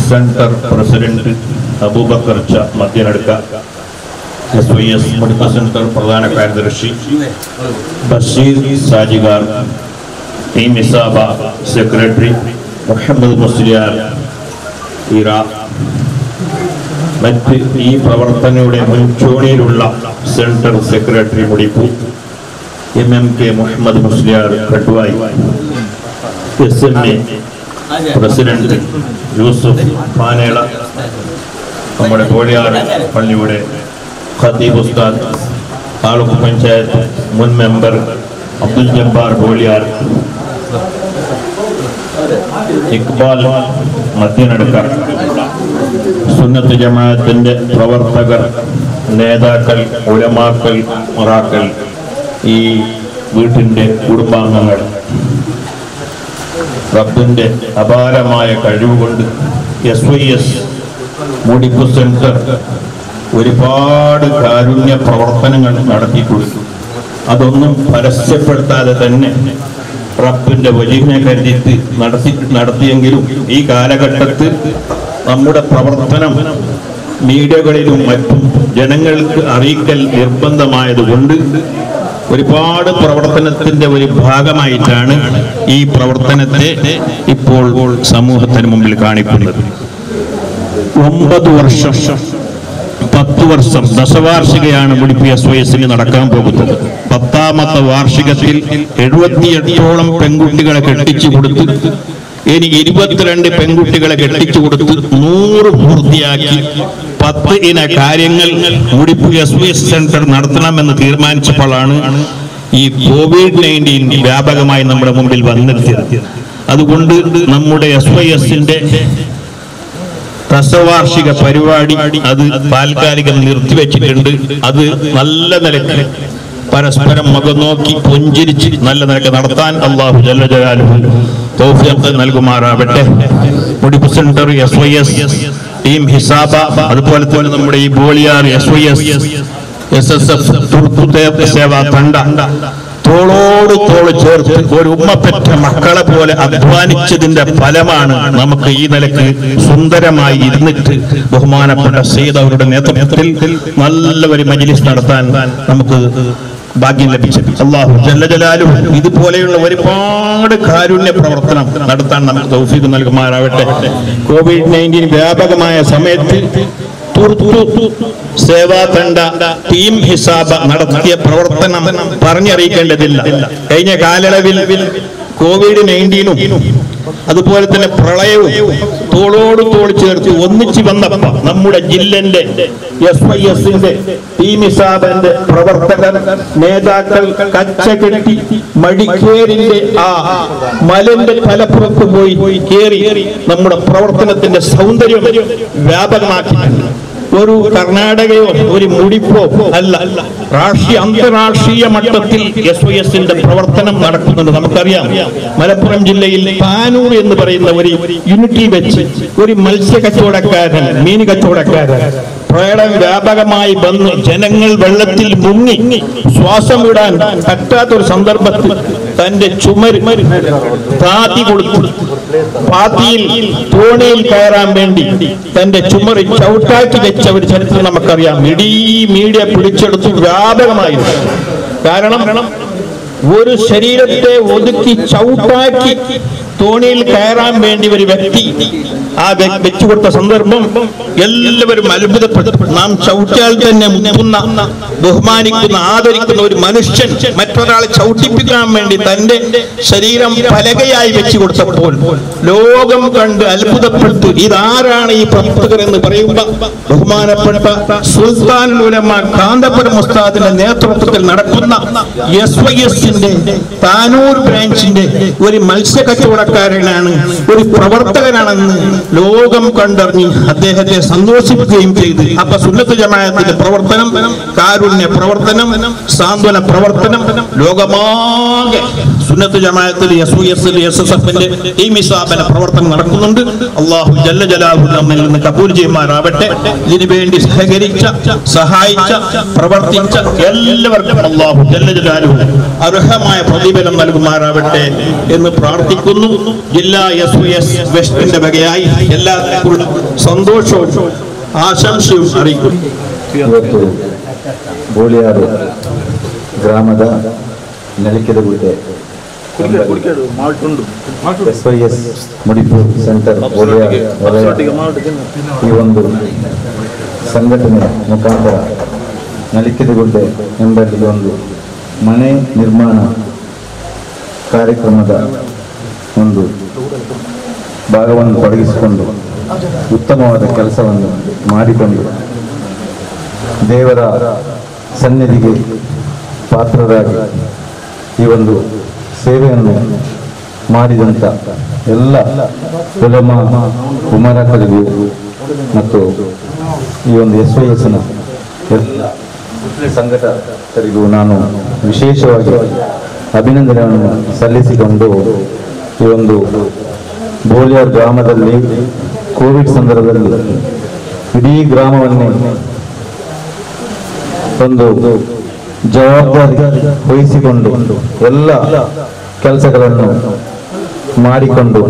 S1: centre president Abubakar Madhyanadukka, SYS medical centre പ്രധാന കാര്യദർശി ബഷീർ സാജിഗാർ, ടീം ഇസാബ സെക്രട്ടറി മുഹമ്മദ് മുസ്ലിയാർ ഇറ, മറ്റ് ഈ പ്രവർത്തനയുടെ മുൻചൂണിയിലുള്ള സെന്റർ സെക്രട്ടറി മുടിപ്പു MMK Muhammad Musliyar Kattuvayi, SMA president Yusuf Fanela, നമ്മുടെ കോടിയാർ പള്ളിയുടെ ഖതീബ് ഉസ്താദ്, താലൂക്ക് പഞ്ചായത്ത് മുൻ മെമ്പർ അബ്ദുൽ ജബ്ബാർ കോടിയാർ, ഇക്ബാൽ മധ്യനടുക്ക,
S4: സുന്നത്ത് ജമാഅത്തിന്റെ പ്രവർത്തകർ, നേതാക്കൾ, ഉലമാക്കൾ, മുറാക്കൾ, ഈ വീട്ടിന്റെ കുടുംബാംഗങ്ങൾ, റബ്ബിന്റെ അപാരമായ കഴിവുകൊണ്ട് SYS മുടിപ്പ് സെന്റർ ഒരുപാട് കാരുണ്യ പ്രവർത്തനങ്ങൾ നടത്തിക്കൊടുത്തു. അതൊന്നും പരസ്യപ്പെടുത്താതെ തന്നെ റബ്ബിന്റെ വജീഹിനെ കരുതിയിട്ട് നടത്തിയെങ്കിലും ഈ കാലഘട്ടത്തിൽ നമ്മുടെ പ്രവർത്തനം മീഡിയകളിലും മറ്റും ജനങ്ങൾക്ക് അറിയിക്കൽ നിർബന്ധമായതുകൊണ്ട് ഒരുപാട് പ്രവർത്തനത്തിന്റെ ഒരു ഭാഗമായിട്ടാണ് ഈ പ്രവർത്തനത്തെ ഇപ്പോൾ സമൂഹത്തിന് മുമ്പിൽ കാണിക്കുന്നത്. 9 വർഷം 10 വർഷം ദശവാർഷികയാണ് മുടിപ്പ് SYSന് നടക്കാൻ പോകുന്നത്. 10ാമത്തെ വാർഷികത്തിൽ 78ഓളം പെൺകുട്ടികളെ കെട്ടിച്ചു കൊടുത്ത്, ഇനി 22 പെൺകുട്ടികളെ കെട്ടിച്ചു കൊടുത്ത് 100 പൂർത്തിയാക്കി 10 ഇന കാര്യങ്ങൾ മുടിപ്പ് SYS സെന്റർ നടത്തണമെന്ന് തീരുമാനിച്ചപ്പോഴാണ് ഈ COVID-19 വ്യാപകമായി നമ്മുടെ മുമ്പിൽ വന്നെത്തിയത്. അതുകൊണ്ട് നമ്മുടെ SYSന്റെ ദശവാർഷിക പരിപാടി അത് താൽക്കാലികം നിർത്തിവെച്ചിട്ടുണ്ട്. അത് നല്ല നിലയ്ക്ക് പരസ്പരം മുഖം നോക്കി പുഞ്ചിരിച്ച് നല്ല നിലയ്ക്ക് നടത്താൻ അല്ലാഹു ജല്ല ജലാലുഹു തൗഫീഖ് നൽകുമാറാവട്ടെ. മുടിപ്പ് സെന്റർ SYS ടീം ഹിസാബ, അതുപോലെ തന്നെ നമ്മുടെ ഈ ബോളിയാർ SYS SSF തുർത്തുതേപ്പ് സേവാ തണ്ട തോളോട് തോള് ചേർത്ത് ഒരു ഉമ്മപ്പെട്ട മക്കളെ പോലെ അധ്വാനിച്ചതിന്റെ ഫലമാണ് നമുക്ക് ഈ നിലയ്ക്ക് സുന്ദരമായി ഇരുന്നിട്ട് ബഹുമാനപ്പെട്ട സയ്യിദ് അവരുടെ നേതൃത്വത്തിൽ നല്ല ഒരു മജ്ലിസ് നടത്താൻ നമുക്ക് ഭാഗ്യം ലഭിച്ചത്. അല്ലാഹു ജല്ല ജലാലുഹു ഇതുപോലെയുള്ള ഒരുപാട് കാരുണ്യ പ്രവർത്തനം നടത്താൻ നമുക്ക് തൗഫീഖ് നൽകുമാറാവട്ടെ. COVID-19 വ്യാപകമായ സമയത്ത് സേവാ തണ്ട ടീം ഹിസാബ നടത്തിയ പ്രവർത്തനം പറഞ്ഞറിയിക്കേണ്ടതില്ല. കഴിഞ്ഞ കാലയളവിൽ COVID-19 അതുപോലെ തന്നെ പ്രളയവും തോളോട് തോൾ ചേർത്ത് ഒന്നിച്ചു വന്നപ്പോൾ നമ്മുടെ ജില്ലന്റെ SYSന്റെ ടീം ഹിസാബന്റെ പ്രവർത്തകർ, നേതാക്കൾ കച്ചകെട്ടി മടിക്കേരിന്റെ ആ മലന്റെ തലപ്പുറത്ത് പോയി കേറി നമ്മുടെ പ്രവർത്തനത്തിന്റെ സൗന്ദര്യം വ്യാപകമാക്കിയിട്ടുണ്ട്. ഒരു കർണാടകയോ ഒരു മുടിപ്പോ അല്ല, അന്തരാഷ്ട്രീയ മട്ടത്തിൽ SYSന്റെ പ്രവർത്തനം നടക്കുന്നുണ്ട്. നമുക്കറിയാം, മലപ്പുറം ജില്ലയിൽ പാനൂർ എന്ന് പറയുന്ന ഒരു യൂണിറ്റി വെച്ച് ഒരു മത്സ്യ കച്ചവടക്കാരൻ, മീൻ കച്ചവടക്കാരൻ പ്രളയം വ്യാപകമായി വന്ന് ജനങ്ങൾ വെള്ളത്തിൽ മുങ്ങി ശ്വാസം വിടാൻ പറ്റാത്തൊരു സന്ദർഭത്തിൽ തന്റെ ചുമര് പാത്തി കൊടുത്തു. പാത്തിയിൽ തോണിയിൽ കയറാൻ വേണ്ടി തന്റെ ചുമര് ചവിട്ടാക്കി വെച്ച ഒരു ചരിത്രം നമുക്കറിയാം. ഇടീ മീഡിയ പിടിച്ചെടുത്ത് വ്യാപകമായിരുന്നു. കാരണം ഒരു ശരീരത്തെ ഒതുക്കി ചവിട്ടാക്കി തോണിയിൽ കയറാൻ വേണ്ടി ഒരു വ്യക്തി ആ വെച്ചു കൊടുത്ത സന്ദർഭം എല്ലാവരും അത്ഭുതപ്പെട്ടു. നാം ചവിട്ടിയാൽ തന്നെ മുമ്പുന്ന, ബഹുമാനിക്കുന്ന, ആദരിക്കുന്ന ഒരു മനുഷ്യൻ മറ്റൊരാളെ ചവിട്ടിപ്പിക്കാൻ വേണ്ടി തന്റെ ശരീരം പലകയായി വെച്ചു കൊടുത്തപ്പോൾ ലോകം കണ്ട് അത്ഭുതപ്പെട്ടു. ഇതാരാണ് ഈ പ്രവർത്തകർ എന്ന് പറയുമ്പോൾ ബഹുമാനപ്പെട്ട സുൽത്താനുൽ ഉലമ കാന്തപുരം ഉസ്താദിന്റെ നേതൃത്വത്തിൽ നടക്കുന്ന SYSന്റെ താനൂർ ബ്രാഞ്ചിന്റെ ഒരു മത്സ്യ കച്ചവടക്കാരനാണ്, ഒരു പ്രവർത്തകനാണെന്ന് ലോകം കണ്ടറിഞ്ഞ് അദ്ദേഹത്തെ സന്തോഷിപ്പിക്കുകയും ചെയ്തു. അപ്പൊ സുന്നത്ത് ജമാഅത്തിന്റെ പ്രവർത്തനം, കാരുണ്യ പ്രവർത്തനം, സാന്ത്വന പ്രവർത്തനം ലോകമാകെ സുന്നത്ത് ജമാഅത്തിൽ SYSൽ SSFന്റെ ടീം ഹിസാബിന്റെ പ്രവർത്തനം നടക്കുന്നുണ്ട്. അല്ലാഹു ജല്ല ജലാലുഹു നമ്മിൽ നിന്ന് കബൂൽ ചെയ്യുമാറാവട്ടെ. ഇതിനു വേണ്ടി സഹകരിച്ച, സഹായിച്ച, പ്രവർത്തിച്ച എല്ലാവർക്കും അല്ലാഹു ജല്ല ജലാലുഹു അർഹമായ പ്രതിഫലം നൽകുമാറാവട്ടെ എന്ന് പ്രാർത്ഥിക്കുന്നു. ജില്ലാ SYS വെസ്റ്റിന്റെ വകയായി എല്ലാവർക്കും സന്തോഷവും ആശംസയും അറിയിക്കുന്നു.
S1: ಬೋಳಿಯಾರು ಗ್ರಾಮದ ನೆಲಕೆರೆಗುಡ್ಡೆ SYS ಮುಡಿಪು ಸೆಂಟರ್ ಬೋಳಿಯಾರು ಈ ಒಂದು ಸಂಘಟನೆಯ ಮುಖಾಂತರ ನಲಿಕೆರೆಗುಡ್ಡೆ ಎಂಬಲ್ಲಿ ಒಂದು ಮನೆ ನಿರ್ಮಾಣ ಕಾರ್ಯಕ್ರಮದ ಒಂದು ಭಾಗವನ್ನು ತೊಡಗಿಸಿಕೊಂಡು ಉತ್ತಮವಾದ ಕೆಲಸವನ್ನು ಮಾಡಿಕೊಂಡು ದೇವರ ಸನ್ನಿಧಿಗೆ ಪಾತ್ರರಾಗಿ ಈ ಒಂದು ಸೇವೆಯನ್ನು ಮಾಡಿದಂಥ ಎಲ್ಲ ಉಲಮಾ ಉಮರಗಳಿಗೂ ಮತ್ತು ಈ ಒಂದು SYSನ ಎಲ್ಲ ಸಂಘಟಕರಿಗೂ ನಾನು ವಿಶೇಷವಾಗಿ ಅಭಿನಂದನೆಯನ್ನು ಸಲ್ಲಿಸಿಕೊಂಡು ಈ ಒಂದು ಬೋಳಿಯಾರ್ ಗ್ರಾಮದಲ್ಲಿ ಕೋವಿಡ್ ಸಂದರ್ಭದಲ್ಲಿ ಇಡೀ ಗ್ರಾಮವನ್ನೇ ಒಂದು ಜವಾಬ್ದಾರಿ ವಹಿಸಿಕೊಂಡು ಎಲ್ಲ ಕೆಲಸಗಳನ್ನು ಮಾಡಿಕೊಂಡು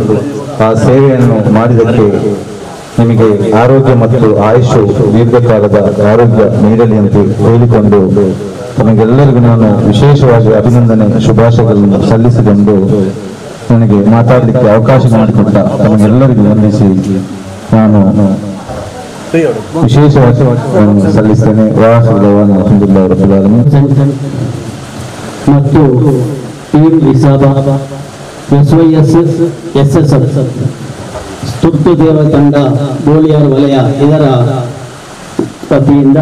S1: ಆ ಸೇವೆಯನ್ನು ಮಾಡಿದ್ದಕ್ಕೆ ನಿಮಗೆ ಆರೋಗ್ಯ ಮತ್ತು ಆಯುಷು ದೀರ್ಘಕಾಲದ ಆರೋಗ್ಯ ನೀಡಲಿ ಅಂತ ಹೇಳಿಕೊಂಡು ತಮಗೆಲ್ಲರಿಗೂ ನಾನು ವಿಶೇಷವಾಗಿ ಅಭಿನಂದನೆ ಶುಭಾಶಯಗಳನ್ನು ಸಲ್ಲಿಸಿಕೊಂಡು ನನಗೆ ಮಾತಾಡಲಿಕ್ಕೆ ಅವಕಾಶ ಮಾಡಿಕೊಟ್ಟ ತಮಗೆಲ್ಲರಿಗೂ ವಂದಿಸಿ ನಾನು ವಿಶೇಷವಾಗಿ ಸಲ್ಲಿಸ್ತೇನೆ.
S3: ಮತ್ತು ಟೀಮ್ ಇಸಾಬ SYS SSF ತುರ್ತು ಸೇವಾ ತಂಡ ಬೋಳಿಯಾರ್ ವಲಯ ಇದರ ವತಿಯಿಂದ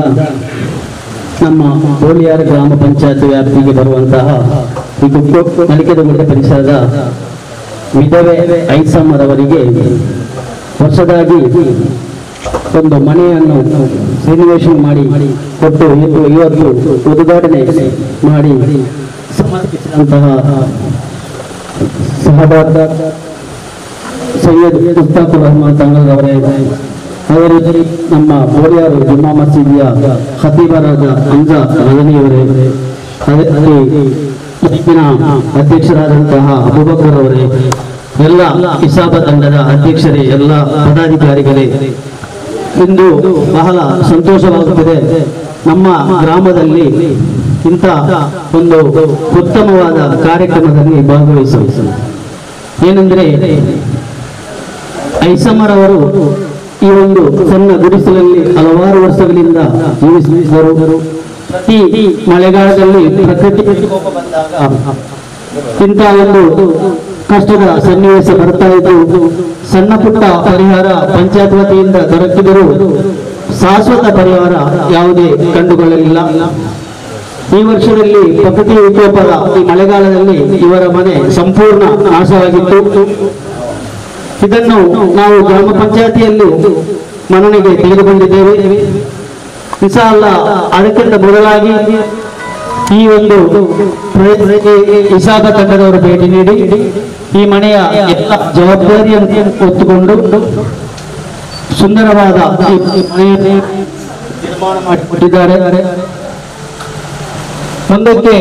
S3: ನಮ್ಮ ಬೋಳಿಯಾರ್ ಗ್ರಾಮ ಪಂಚಾಯತ್ ವ್ಯಾಪ್ತಿಗೆ ಬರುವಂತಹ ಈ ಮಲಿಕೆದಗುಡ್ಡೆ ಪರಿಸರದ ವಿಧವೆ ಐಸಮ್ಮರವರಿಗೆ ಹೊಸದಾಗಿ ಒಂದು ಮನೆಯನ್ನು ರಿನೋವೇಷನ್ ಮಾಡಿ ಕೊಟ್ಟು ಇವತ್ತು ಉದ್ಘಾಟನೆ ಮಾಡಿ ಸಮರ್ಪಿಸಿದಂತಹ ಸಹಬಾದ ಸೈಯದ್ ಮುಸ್ತಾಫುರ್ ರಹಮಾನ್ ತಂಗಲ್ರವರೇ, ಅವರಿಗೆ ನಮ್ಮ ಬೋಳಿಯಾರು ಜುಮ್ಮಾ ಮಸೀದಿಯ ಖತೀಬರಾದ ಹಂಜಾ ರಜನಿಯವರೇ, ಅದೇ ಅಧ್ಯಕ್ಷರಾದಂತಹ ಅಬೂಬಕರ್ ಅವರೇ, ಎಲ್ಲ ಇಸಾಬ ತಂಡದ ಅಧ್ಯಕ್ಷರೇ, ಎಲ್ಲ ಪದಾಧಿಕಾರಿಗಳೇ, ಇಂದು ಬಹಳ ಸಂತೋಷವಾಗುತ್ತದೆ. ನಮ್ಮ ಗ್ರಾಮದಲ್ಲಿ ಇಂಥ ಒಂದು ಉತ್ತಮವಾದ ಕಾರ್ಯಕ್ರಮದಲ್ಲಿ ಭಾಗವಹಿಸುವುದು ಏನೆಂದರೆ, ಐಸಮ್ಮರವರು ಈ ಒಂದು ಸಣ್ಣ ಗುಡಿಸಲಲ್ಲಿ ಹಲವಾರು ವರ್ಷಗಳಿಂದ ಜೀವಿಸುತ್ತಿದ್ದರು. ಪ್ರತಿ ಮಳೆಗಾಲದಲ್ಲಿ ಪ್ರಕೃತಿ ವಿಕೋಪ ಬಂದಾಗ ಇಂಥ ಒಂದು ಕಷ್ಟದ ಸನ್ನಿವೇಶ ಬರ್ತಾ ಇದ್ದು ಸಣ್ಣ ಪುಟ್ಟ ಪರಿಹಾರ ಪಂಚಾಯತ್ ವತಿಯಿಂದ ದೊರಕಿದರೂ ಶಾಶ್ವತ ಪರಿಹಾರ ಯಾವುದೇ ಕಂಡುಕೊಳ್ಳಲಿಲ್ಲ. ಈ ವರ್ಷದಲ್ಲಿ ಪ್ರಕೃತಿ ವಿಕೋಪದ ಈ ಮಳೆಗಾಲದಲ್ಲಿ ಇವರ ಮನೆ ಸಂಪೂರ್ಣ ನಾಶವಾಗಿತ್ತು. ಇದನ್ನು ನಾವು ಗ್ರಾಮ ಪಂಚಾಯತಿಯಲ್ಲಿ ಮನನೆಗೆ ತೆಗೆದುಕೊಂಡಿದ್ದೇವೆ. ಇನ್ಶಾ ಅಲ್ಲಾ ಅದಕ್ಕಿಂತ ಮೊದಲಾಗಿ ಈ ಒಂದು ಇಸಾಬ ತಂಡದವರು ಭೇಟಿ ನೀಡಿ ಈ ಮನೆಯ ಎಲ್ಲ ಜವಾಬ್ದಾರಿಯನ್ನು ಹೊತ್ತುಕೊಂಡು ಸುಂದರವಾದ ಈ ಮನೆಯನ್ನು ನಿರ್ಮಾಣ ಮಾಡಿಕೊಟ್ಟಿದ್ದಾರೆ. ಮುಂದಕ್ಕೆ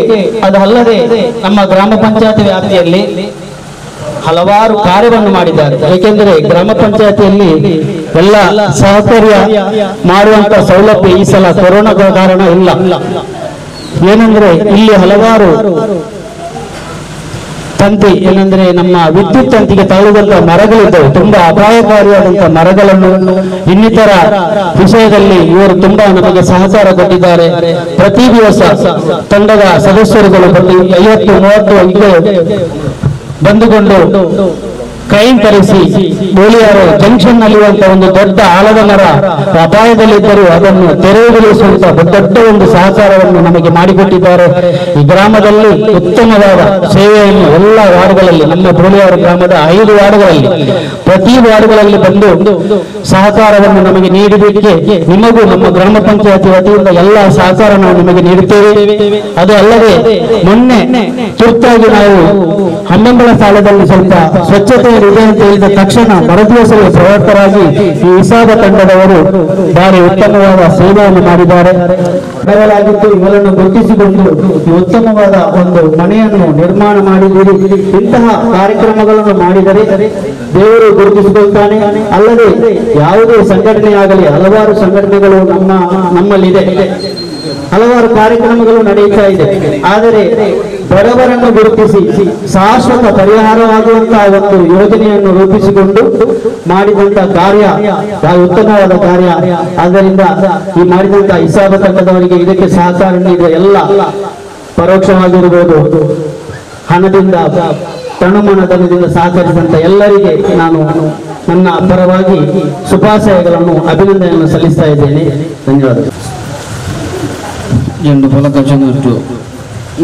S3: ಅದಲ್ಲದೆ ನಮ್ಮ ಗ್ರಾಮ ಪಂಚಾಯತ್ ವ್ಯಾಪ್ತಿಯಲ್ಲಿ ಹಲವಾರು ಕಾರ್ಯವನ್ನು ಮಾಡಿದ್ದಾರೆ. ಏಕೆಂದರೆ ಗ್ರಾಮ ಪಂಚಾಯತಿಯಲ್ಲಿ ಎಲ್ಲ ಸಹಕಾರ್ಯ ಮಾಡುವಂತ ಸೌಲಭ್ಯ ಈ ಸಲ ಕೊರೋನಾ ಕಾರಣ ಇಲ್ಲ. ಏನಂದ್ರೆ ಇಲ್ಲಿ ಹಲವಾರು ತಂತಿ ಏನಂದ್ರೆ ನಮ್ಮ ವಿದ್ಯುತ್ ತಂತಿಗೆ ತಾಳುವಂತ ಮರಗಳಿದ್ದವು. ತುಂಬಾ ಅಪಾಯಕಾರಿಯಾದಂತಹ ಮರಗಳನ್ನು ಇನ್ನಿತರ ವಿಷಯದಲ್ಲಿ ಇವರು ತುಂಬಾ ನಮಗೆ ಸಹಕಾರ ಕೊಟ್ಟಿದ್ದಾರೆ. ಪ್ರತಿ ದಿವಸ ತಂಡದ ಸದಸ್ಯರುಗಳು 50-30 ಬಂದುಕೊಂಡು ಕ್ರೈನ್ ತರಿಸಿ ಬೋಳಿಯಾರು ಜಂಕ್ಷನ್ ನಲ್ಲಿರುವಂತಹ ಒಂದು ದೊಡ್ಡ ಆಲದ ಮರ ಅಪಾಯದಲ್ಲಿದ್ದರೂ ಅದನ್ನು ತೆರವುಗೊಳಿಸುವಂತ ದೊಡ್ಡ ಒಂದು ಸಹಕಾರವನ್ನು ನಮಗೆ ಮಾಡಿಕೊಟ್ಟಿದ್ದಾರೆ. ಈ ಗ್ರಾಮದಲ್ಲಿ ಉತ್ತಮವಾದ ಸೇವೆಯನ್ನು ಎಲ್ಲ ವಾರ್ಡ್ಗಳಲ್ಲಿ, ನಮ್ಮ ಬೋಳಿಯಾರು ಗ್ರಾಮದ 5 ವಾರ್ಡ್ಗಳಲ್ಲಿ ಪ್ರತಿ ವಾರ್ಡ್ಗಳಲ್ಲಿ ಬಂದು ಸಹಕಾರವನ್ನು ನಮಗೆ ನೀಡಿದ್ದಕ್ಕೆ ನಿಮಗೂ ನಮ್ಮ ಗ್ರಾಮ ಪಂಚಾಯತಿ ವತಿಯಿಂದ ಎಲ್ಲ ಸಹಕಾರ ನಾವು ನಿಮಗೆ ನೀಡುತ್ತೇವೆ. ಅದು ಅಲ್ಲದೆ ಮೊನ್ನೆ ತುರ್ತಾಗಿ ನಾವು ಹನ್ನಂಬಳ ಸಾಲದಲ್ಲಿ ಸ್ವಲ್ಪ ಸ್ವಚ್ಛತೆ ಇದೆ ಅಂತ ಹೇಳಿದ ತಕ್ಷಣ ಮರುದಿವಸವೇ ಪ್ರವರ್ತರಾಗಿ ಈ ಇಸಾಬ ತಂಡದವರು ಭಾರಿ ಉತ್ತಮವಾದ ಸೇವೆಯನ್ನು ಮಾಡಿದ್ದಾರೆ. ಬಡವರಾಗಿದ್ದು ಇವರನ್ನು ಗುರುತಿಸಿಕೊಂಡು ಉತ್ತಮವಾದ ಒಂದು ಮನೆಯನ್ನು ನಿರ್ಮಾಣ ಮಾಡಿದ್ದೀರಿ. ಇಂತಹ ಕಾರ್ಯಕ್ರಮಗಳನ್ನು ಮಾಡಿದರೆ ದೇವರು ಗುರುತಿಸಿಕೊಳ್ತಾನೆ. ಅಲ್ಲದೆ ಯಾವುದೇ ಸಂಘಟನೆ ಆಗಲಿ, ಹಲವಾರು ಸಂಘಟನೆಗಳು ನಮ್ಮಲ್ಲಿದೆ, ಹಲವಾರು ಕಾರ್ಯಕ್ರಮಗಳು ನಡೆಯುತ್ತಾ ಇದೆ. ಆದರೆ ಬಡವರನ್ನು ಗುರುತಿಸಿ ಶಾಶ್ವತ ಪರಿಹಾರವಾಗುವಂತಹ ಒಂದು ಯೋಜನೆಯನ್ನು ರೂಪಿಸಿಕೊಂಡು ಮಾಡಿದಂತಹ ಕಾರ್ಯ ಉತ್ತಮವಾದ ಕಾರ್ಯ. ಆದ್ದರಿಂದ ಈ ಮಾಡಿದಂತಹ ಇಸಾಬ ತಂಡದವರಿಗೆ ಇದಕ್ಕೆ ಸಹಕಾರ ನೀಡಿದ ಎಲ್ಲ ಪರೋಕ್ಷವಾಗಿರಬಹುದು, ಹಣದಿಂದ ತನುಮನದಿಂದ ಸಹಕರಿಸಿದಂತ ಎಲ್ಲರಿಗೆ ನಾನು ನನ್ನ ಪರವಾಗಿ ಶುಭಾಶಯಗಳನ್ನು ಅಭಿನಂದನೆಯನ್ನು ಸಲ್ಲಿಸ್ತಾ ಇದ್ದೇನೆ. ಧನ್ಯವಾದಗಳು.
S5: ಎಂದು ಫಲಕ ಜನರು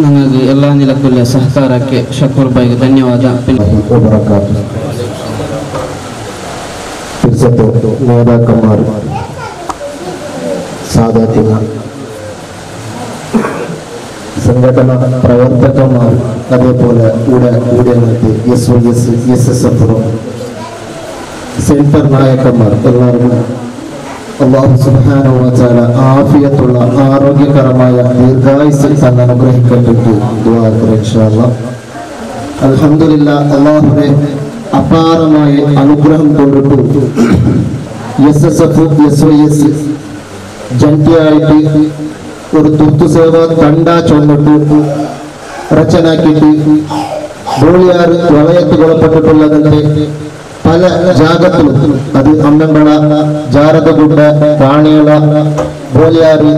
S5: ನನಗೆ ಎಲ್ಲ ನಿಲಕುಲ್ಯ ಸಹಕಾರಕ್ಕೆ ಶಕೂರ್ ಬಾಯಿಗೆ ಧನ್ಯವಾದ.
S3: പ്രദേശത്തെ നേതാക്കന്മാർ, സാധാത്യങ്ങൾ, സംഘടന പ്രവർത്തകന്മാർ, അതേപോലെ കൂടെ SYS, SSF സെന്റർ നായകന്മാർ എല്ലാവരും അല്ലാഹു സുബ്ഹാനഹു വ തആല ആഫിയത്തുള്ള ആരോഗ്യകരമായ ദീർഘായുസ്സ് തന്നെ അനുഗ്രഹിക്കട്ടെ ദുആ ചെയ്യുക ഇൻഷാ അല്ലാഹ്. അൽഹംദുലില്ലാഹ്, അല്ലാഹുവിന്റെ അപാരമായ അനുഗ്രഹം കൊണ്ടിട്ട് SSF, SYS ജന്റിയായിട്ട് ഒരു തുർത്തുസേവ തണ്ട ചൊന്നിട്ട് റച്ചനാക്കിയിട്ട് ബോളിയാർ വലയത്ത് കൊലപ്പെട്ടിട്ടുള്ളതിന്റെ പല ജാഗത്തിലും, അത് അമ്മമ്പള, ജാരതഗുഡ, കാണിയള, ബോലിയാറ്,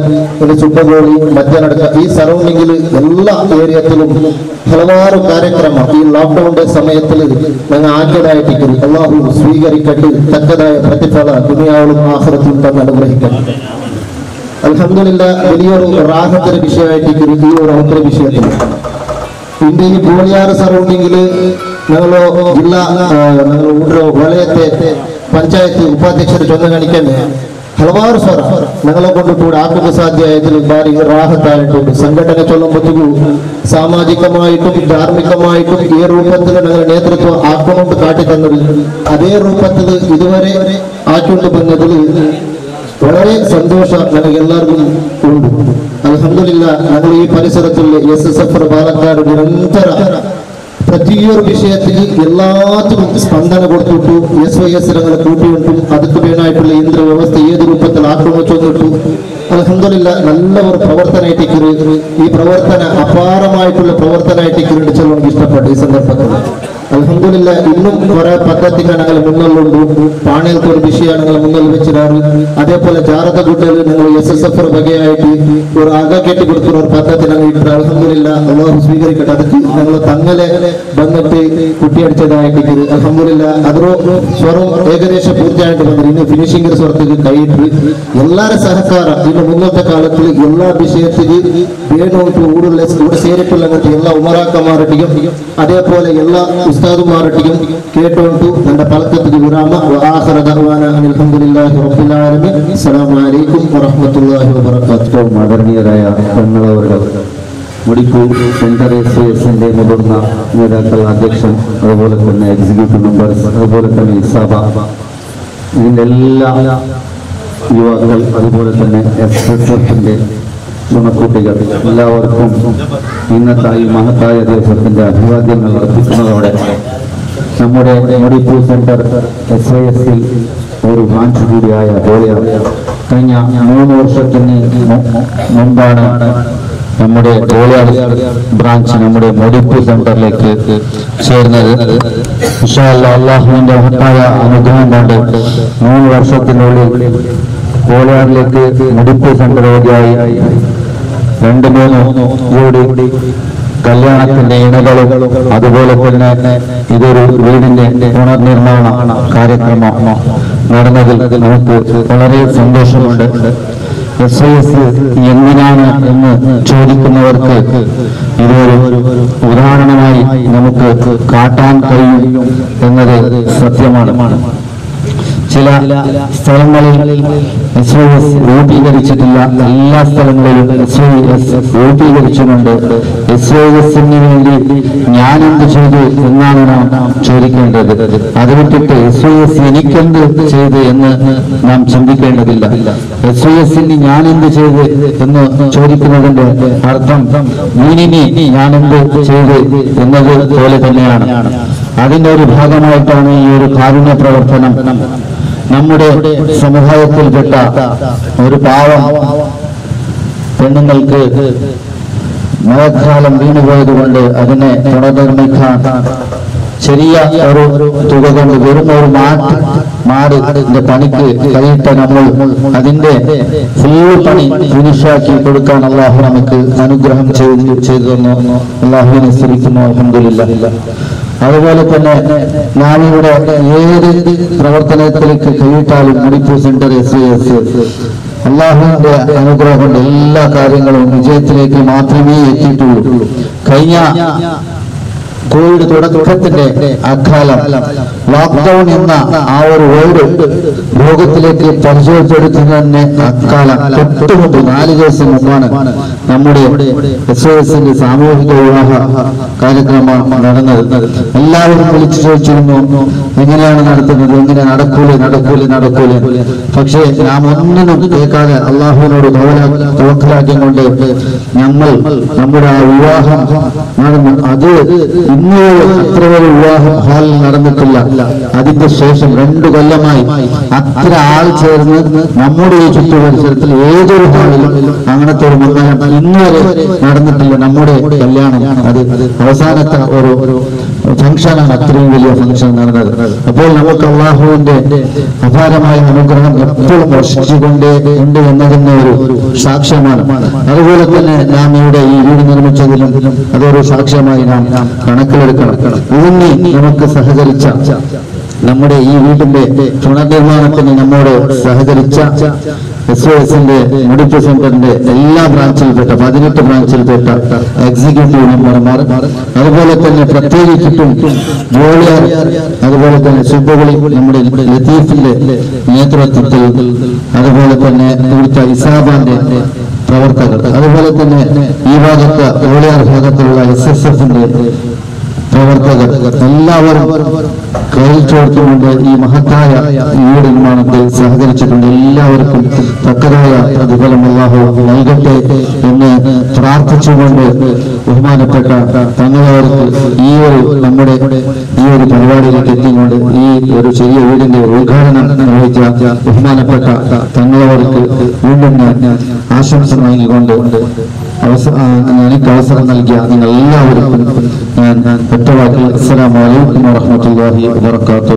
S3: ചുട്ടഗോളി, മധ്യനടക്ക ഈ സറൗണ്ടിങ്ങിൽ എല്ലാ ഏരിയത്തിലും ഹലവാറ് കാര്യക്രമ ഈ ലോക്ക്ഡൌണിന്റെ സമയത്തിൽ ഞങ്ങൾ ആക്കിയതായിട്ട് അല്ലാഹു സ്വീകരിക്കട്ടെ, തക്കതായ പ്രതിഫല ദുനിയാവിലും ആഖിറത്തിലും തന്നെ അനുഗ്രഹിക്കട്ടെ. അൽഹംദുലില്ലാഹ്, വലിയൊരു റാഹത്തിന്റെ വിഷയമായിട്ട് ഈ ഒരു അവസര വിഷയത്തിൽ ഇന്ത്യയിൽ ബോളിയാറ് സറൗണ്ടിങ്ങിൽ ഞങ്ങളോ ജില്ലാ ഞങ്ങൾ വലയത്തെ പഞ്ചായത്ത് ഉപാധ്യക്ഷರು ചൊന്ന കാണിക്കാൻ ಹಲವಾರು ಸ್ವರ ഞങ്ങളെ കൊണ്ട് കൂടെ ആക്കുക സാധ്യമായതിൽ ഭാരി റാഹത്തായിട്ടുണ്ട്. സംഘടന ചൊല്ലുമ്പോഴത്തേക്കും സാമാജികമായിട്ടും ധാർമ്മികമായിട്ടും ഈ രൂപത്തിൽ ഞങ്ങൾ നേതൃത്വം ആക്കൊണ്ട് കാട്ടിത്തന്നത് അതേ രൂപത്തിൽ ഇതുവരെ ആക്കൊണ്ട് വന്നതിൽ വളരെ സന്തോഷം ഞങ്ങൾക്ക് എല്ലാവർക്കും ഉണ്ട്. അൽഹംദുലില്ലാഹ്, ഞങ്ങൾ ഈ പരിസരത്തിൽ SSF പാലക്കാട് നിരന്തര പ്രതിയൊരു വിഷയത്തിൽ എല്ലാത്തിനും സ്പന്ദന കൊടുത്തിട്ടു. SYS ഞങ്ങളെ കൂട്ടിയിട്ടും ಅದಕ್ಕೆ വേണമായിട്ടുള്ള യന്ത്ര വ്യവസ്ഥ ഏത് രൂപത്തിൽ ആക്രമിച്ചു. അൽഹംദുലില്ലാഹ്, നല്ല ഒരു പ്രവർത്തനമായിട്ട് ഈ പ്രവർത്തന അപാരമായിട്ടുള്ള പ്രവർത്തനമായിട്ട് ചെല്ലാൻ ഇഷ്ടപ്പെട്ടു ഈ സന്ദർഭത്തിൽ. അൽഹംദുലില്ലാഹ്, ഇന്നും കുറെ പദ്ധതികൾ ഞങ്ങൾ മുന്നിലുണ്ട്. പാണിയൽക്ക് ഒരു വിഷയം ഞങ്ങൾ മുന്നിൽ വെച്ചിട്ടാണ്. അതേപോലെ ജാരതഗുഡയിൽ ഞങ്ങൾ SSF ബഗയായിട്ട് ഒരു ആക കെട്ടി കൊടുക്കുന്ന ഒരു പദ്ധതി ഞങ്ങൾ ഇട്ട് അൽഹംദുലില്ലാഹ്, അല്ലാഹു സ്വീകരിക്കട്ടെ. അതൊക്കെ ഞങ്ങൾ തങ്ങളെ വന്നിട്ട് കുട്ടിയടിച്ചതായിട്ട് അൽഹംദുലില്ലാഹ്, അതൊരു സ്വരം ഏകദേശം പൂർത്തിയായിട്ട് വന്നത്. ഇന്ന് ഫിനിഷിംഗ് സ്വരത്തേക്ക് കൈയിട്ട് എല്ലാവരുടെ സഹകാരം ഇന്ന് മുന്നത്തെ കാലത്തിൽ എല്ലാ വിഷയത്തിൽ വേണോട്ട് കൂടെ ചേരിട്ടുള്ള എല്ലാ ഉമറാക്കന്മാരുടെയും അതേപോലെ എല്ലാ ഉസ്താദുമാരുടെയും കേട്ടോണ്ടു എന്റെ പലക്കത്തിൽ വിരാമ. വആഖിറ ദഅവാന അൽഹംദുലില്ലാഹി റബ്ബിൽ ആലമീൻ. അസ്സലാമു അലൈക്കും വറഹ്മത്തുള്ളാഹി വബറകാതുഹു.
S6: ആദരണീയരായ പെങ്ങളവരുടെ മുടിപ്പൂർ സെന്റർ SYSന്റെ മുതിർന്ന നേതാക്കൾ, അധ്യക്ഷൻ, അതുപോലെ തന്നെ എക്സിക്യൂട്ടീവ് മെമ്പേഴ്സ്, അതുപോലെ തന്നെ സഭ, ഇതിൻ്റെ എല്ലാ യുവാക്കൾ, അതുപോലെ തന്നെ SSFന്റെ ചുണക്കുട്ടികൾ, എല്ലാവർക്കും ഇന്നത്തെ ഈ മഹത്തായ ദിവസത്തിന്റെ അഭിവാദ്യങ്ങൾ അർപ്പിക്കുന്നതോടെ നമ്മുടെ മുടിപ്പൂർ സെന്റർ SYSൽ ഒരു ബ്രാഞ്ച് കൂടിയായ ബോളിയാർ കഴിഞ്ഞ 3 വർഷത്തിന് മുമ്പാണ് നമ്മുടെ ബോളിയാർ ബ്രാഞ്ച് നമ്മുടെ മുടിപ്പൂർ സെന്ററിലേക്ക് ചേർന്നത്. ഇൻഷാ അല്ലാഹ്, അല്ലാഹുവിന്റെ മഹത്തായ അനുഗ്രഹം കൊണ്ട് 3 വർഷത്തിനുള്ളിൽ ബോളിയാറിലേക്ക് മുടിപ്പൂർ സെന്റർ വഴിയായി 2-3 ജോഡി കല്യാണത്തിന്റെ ഇണകളും അതുപോലെ തന്നെ ഇതൊരു വീടിന്റെ പുനർനിർമ്മാണ കാര്യക്രമം നടന്നതിൽ നമുക്ക് വളരെ സന്തോഷമുണ്ട്. SYS എന്തിനാണ് എന്ന് ചോദിക്കുന്നവർക്ക് ഇതൊരു ഉദാഹരണമായി നമുക്ക് കാട്ടാൻ കഴിയും എന്നത് സത്യമാണ്. ചില സ്ഥലങ്ങളിൽ SYS രൂപീകരിച്ചിട്ടില്ല, എല്ലാ സ്ഥലങ്ങളിലും SYS രൂപീകരിച്ചിട്ടുണ്ട്. SYSന് വേണ്ടി ഞാനെന്ത് ചെയ്തു എന്നാണ് നാം ചോദിക്കേണ്ടത്. അത് വിട്ടിട്ട് SYS എനിക്കെന്ത് ചെയ്ത് എന്ന് നാം ചിന്തിക്കേണ്ടതില്ല. SYSന് ഞാനെന്ത് ചെയ്ത് എന്ന് ചോദിക്കുന്നതിന്റെ അർത്ഥം നീനിനി ഞാനെന്ത് ചെയ്ത് എന്നത് പോലെ തന്നെയാണ്. അതിന്റെ ഒരു ഭാഗമായിട്ടാണ് ഈ ഒരു കാരുണ്യ പ്രവർത്തനം. നമ്മുടെ സമുദായത്തിൽപ്പെട്ട ഒരു പാവം പെണ്ണുങ്ങൾക്ക് മഴക്കാലം വീണുപോയത് കൊണ്ട് അതിനെ പുനർനിർമ്മിക്കാൻ ചെറിയ ഒരു തുക കൊണ്ട് വെറും ഒരു മാടിന്റെ പണിക്ക് കൈയിട്ട നമ്മൾ അതിന്റെ ഫുൾ പണി ഫിനിഷാക്കി കൊടുക്കാൻ അല്ലാഹു നമുക്ക് അനുഗ്രഹം ചെയ്തു തന്നു. അല്ലാഹുവിനെ സ്തുതിക്കുന്നു. അൽഹംദുലില്ലാഹ്. അതുപോലെ തന്നെ നാം ഇവിടെ ഏത് പ്രവർത്തനത്തിലേക്ക് കൈയിട്ടാലും മുടിപ്പൂർ സെന്റർ SYS അല്ലാഹുവിന്റെ അനുഗ്രഹം കൊണ്ട് എല്ലാ കാര്യങ്ങളും വിജയത്തിലേക്ക് മാത്രമേ എത്തിയിട്ടുള്ളൂ. കഴിഞ്ഞ കോവിഡ് തുടക്കത്തിന്റെ അക്കാലം ലോക്ക്ഡൌൺ എന്ന ആ ഒരു വേർഡ് ലോകത്തിലേക്ക് പരിചയപ്പെടുത്തുന്നതിന് അക്കാലം തൊട്ടുമുമ്പ് 4 ദിവസം മുമ്പാണ് നമ്മുടെ SOSന്റെ സാമൂഹിക വിവാഹ കാര്യക്രമം നടന്നത്. എല്ലാവരും വിളിച്ചു ചോദിച്ചിരുന്നു, എങ്ങനെയാണ് നടത്തുന്നത്, എങ്ങനെ നടക്കൂലേ. പക്ഷേ നാം ഒന്നിനും കേൾക്കാതെ അള്ളാഹുവിനോട് തവക്കലാക്കിയും കൊണ്ട് നമ്മൾ നമ്മുടെ ആ വിവാഹം നടന്നു. അത് ഇന്ന് അത്ര ഒരു വിവാഹം ഹാളിൽ നടന്നിട്ടില്ല. അതിന്റെ ശേഷം 2 കൊല്ലമായി അത്ര ആൾ ചേർന്ന് നമ്മുടെ ഈ ചുറ്റുപരിസരത്തിൽ ഏതൊരു ഹാളിലും അങ്ങനത്തെ ഒരു മംഗലം ഇന്നുവരെ നടന്നിട്ടില്ല. നമ്മുടെ കല്യാണം അത് അവസാനത്തെ ഒരു ഫംഗ്ഷനാണ്, അത്രയും വലിയ ഫംഗ്ഷൻ നടന്നത്. അപ്പോൾ നമുക്ക് അള്ളാഹുവിന്റെ അപാരമായ അനുഗ്രഹം എപ്പോഴും വർഷിച്ചുകൊണ്ടേ ഉണ്ട് എന്നതിന്റെ ഒരു സാക്ഷ്യമാണ്. അതുപോലെ തന്നെ നാം ഇവിടെ ഈ വീട് നിർമ്മിച്ചതിലും അതൊരു സാക്ഷ്യമായി നാം കണക്കിലെടുക്കണം. ഇതിന് നമുക്ക് സഹകരിച്ച നമ്മുടെ ഈ വീടിന്റെ പുനർനിർമ്മാണത്തിന് നമ്മോട് സഹകരിച്ച SOSന്റെ മെഡിക്കൽ സെന്ററിന്റെ എല്ലാ ബ്രാഞ്ചിൽപ്പെട്ട 18 ബ്രാഞ്ചിൽപ്പെട്ട എക്സിക്യൂട്ടീവ് മെമ്പർമാർ, അതുപോലെ തന്നെ പ്രത്യേകിച്ചിട്ടും ഗോളിയാർ, അതുപോലെ തന്നെ സുബകളി നമ്മുടെ ലത്തീഫിന്റെ നേതൃത്വത്തിൽ, അതുപോലെ തന്നെ ഇവിടുത്തെ ഇസാബാന്റെ പ്രവർത്തകർ, അതുപോലെ തന്നെ ഈ ഭാഗത്ത് ഗോളിയാർ ഭാഗത്തുള്ള SSFന്റെ പ്രവർത്തകർ എല്ലാവരും കയ്യിൽ ചോർത്തുകൊണ്ട് ഈ മഹത്തായ വീട് നിർമ്മാണത്തിൽ സഹകരിച്ചിട്ടുണ്ട്. എല്ലാവർക്കും തക്കതായ പ്രതിഫലം അല്ലാഹു നൽകട്ടെ എന്ന് പ്രാർത്ഥിച്ചുകൊണ്ട് ബഹുമാനപ്പെട്ട തങ്ങളവർക്ക് നമ്മുടെ ഈ ഒരു പരിപാടിയിലേക്ക് എത്തിക്കൊണ്ട് ഈ ഒരു ചെറിയ വീടിന്റെ ഉദ്ഘാടനം നിർവഹിച്ച ബഹുമാനപ്പെട്ട തങ്ങളവർക്ക് വീണ്ടും ഞാൻ ആശംസ നൽകിക്കൊണ്ട് എനിക്ക് അവസരം നൽകിയ നിങ്ങൾ എല്ലാവർക്കും ഞാൻ ഒറ്റവാക്കിൽ അസ്സലാമു അലൈക്കും വറഹ്മത്തുള്ളാഹി വബറകാതുഹു.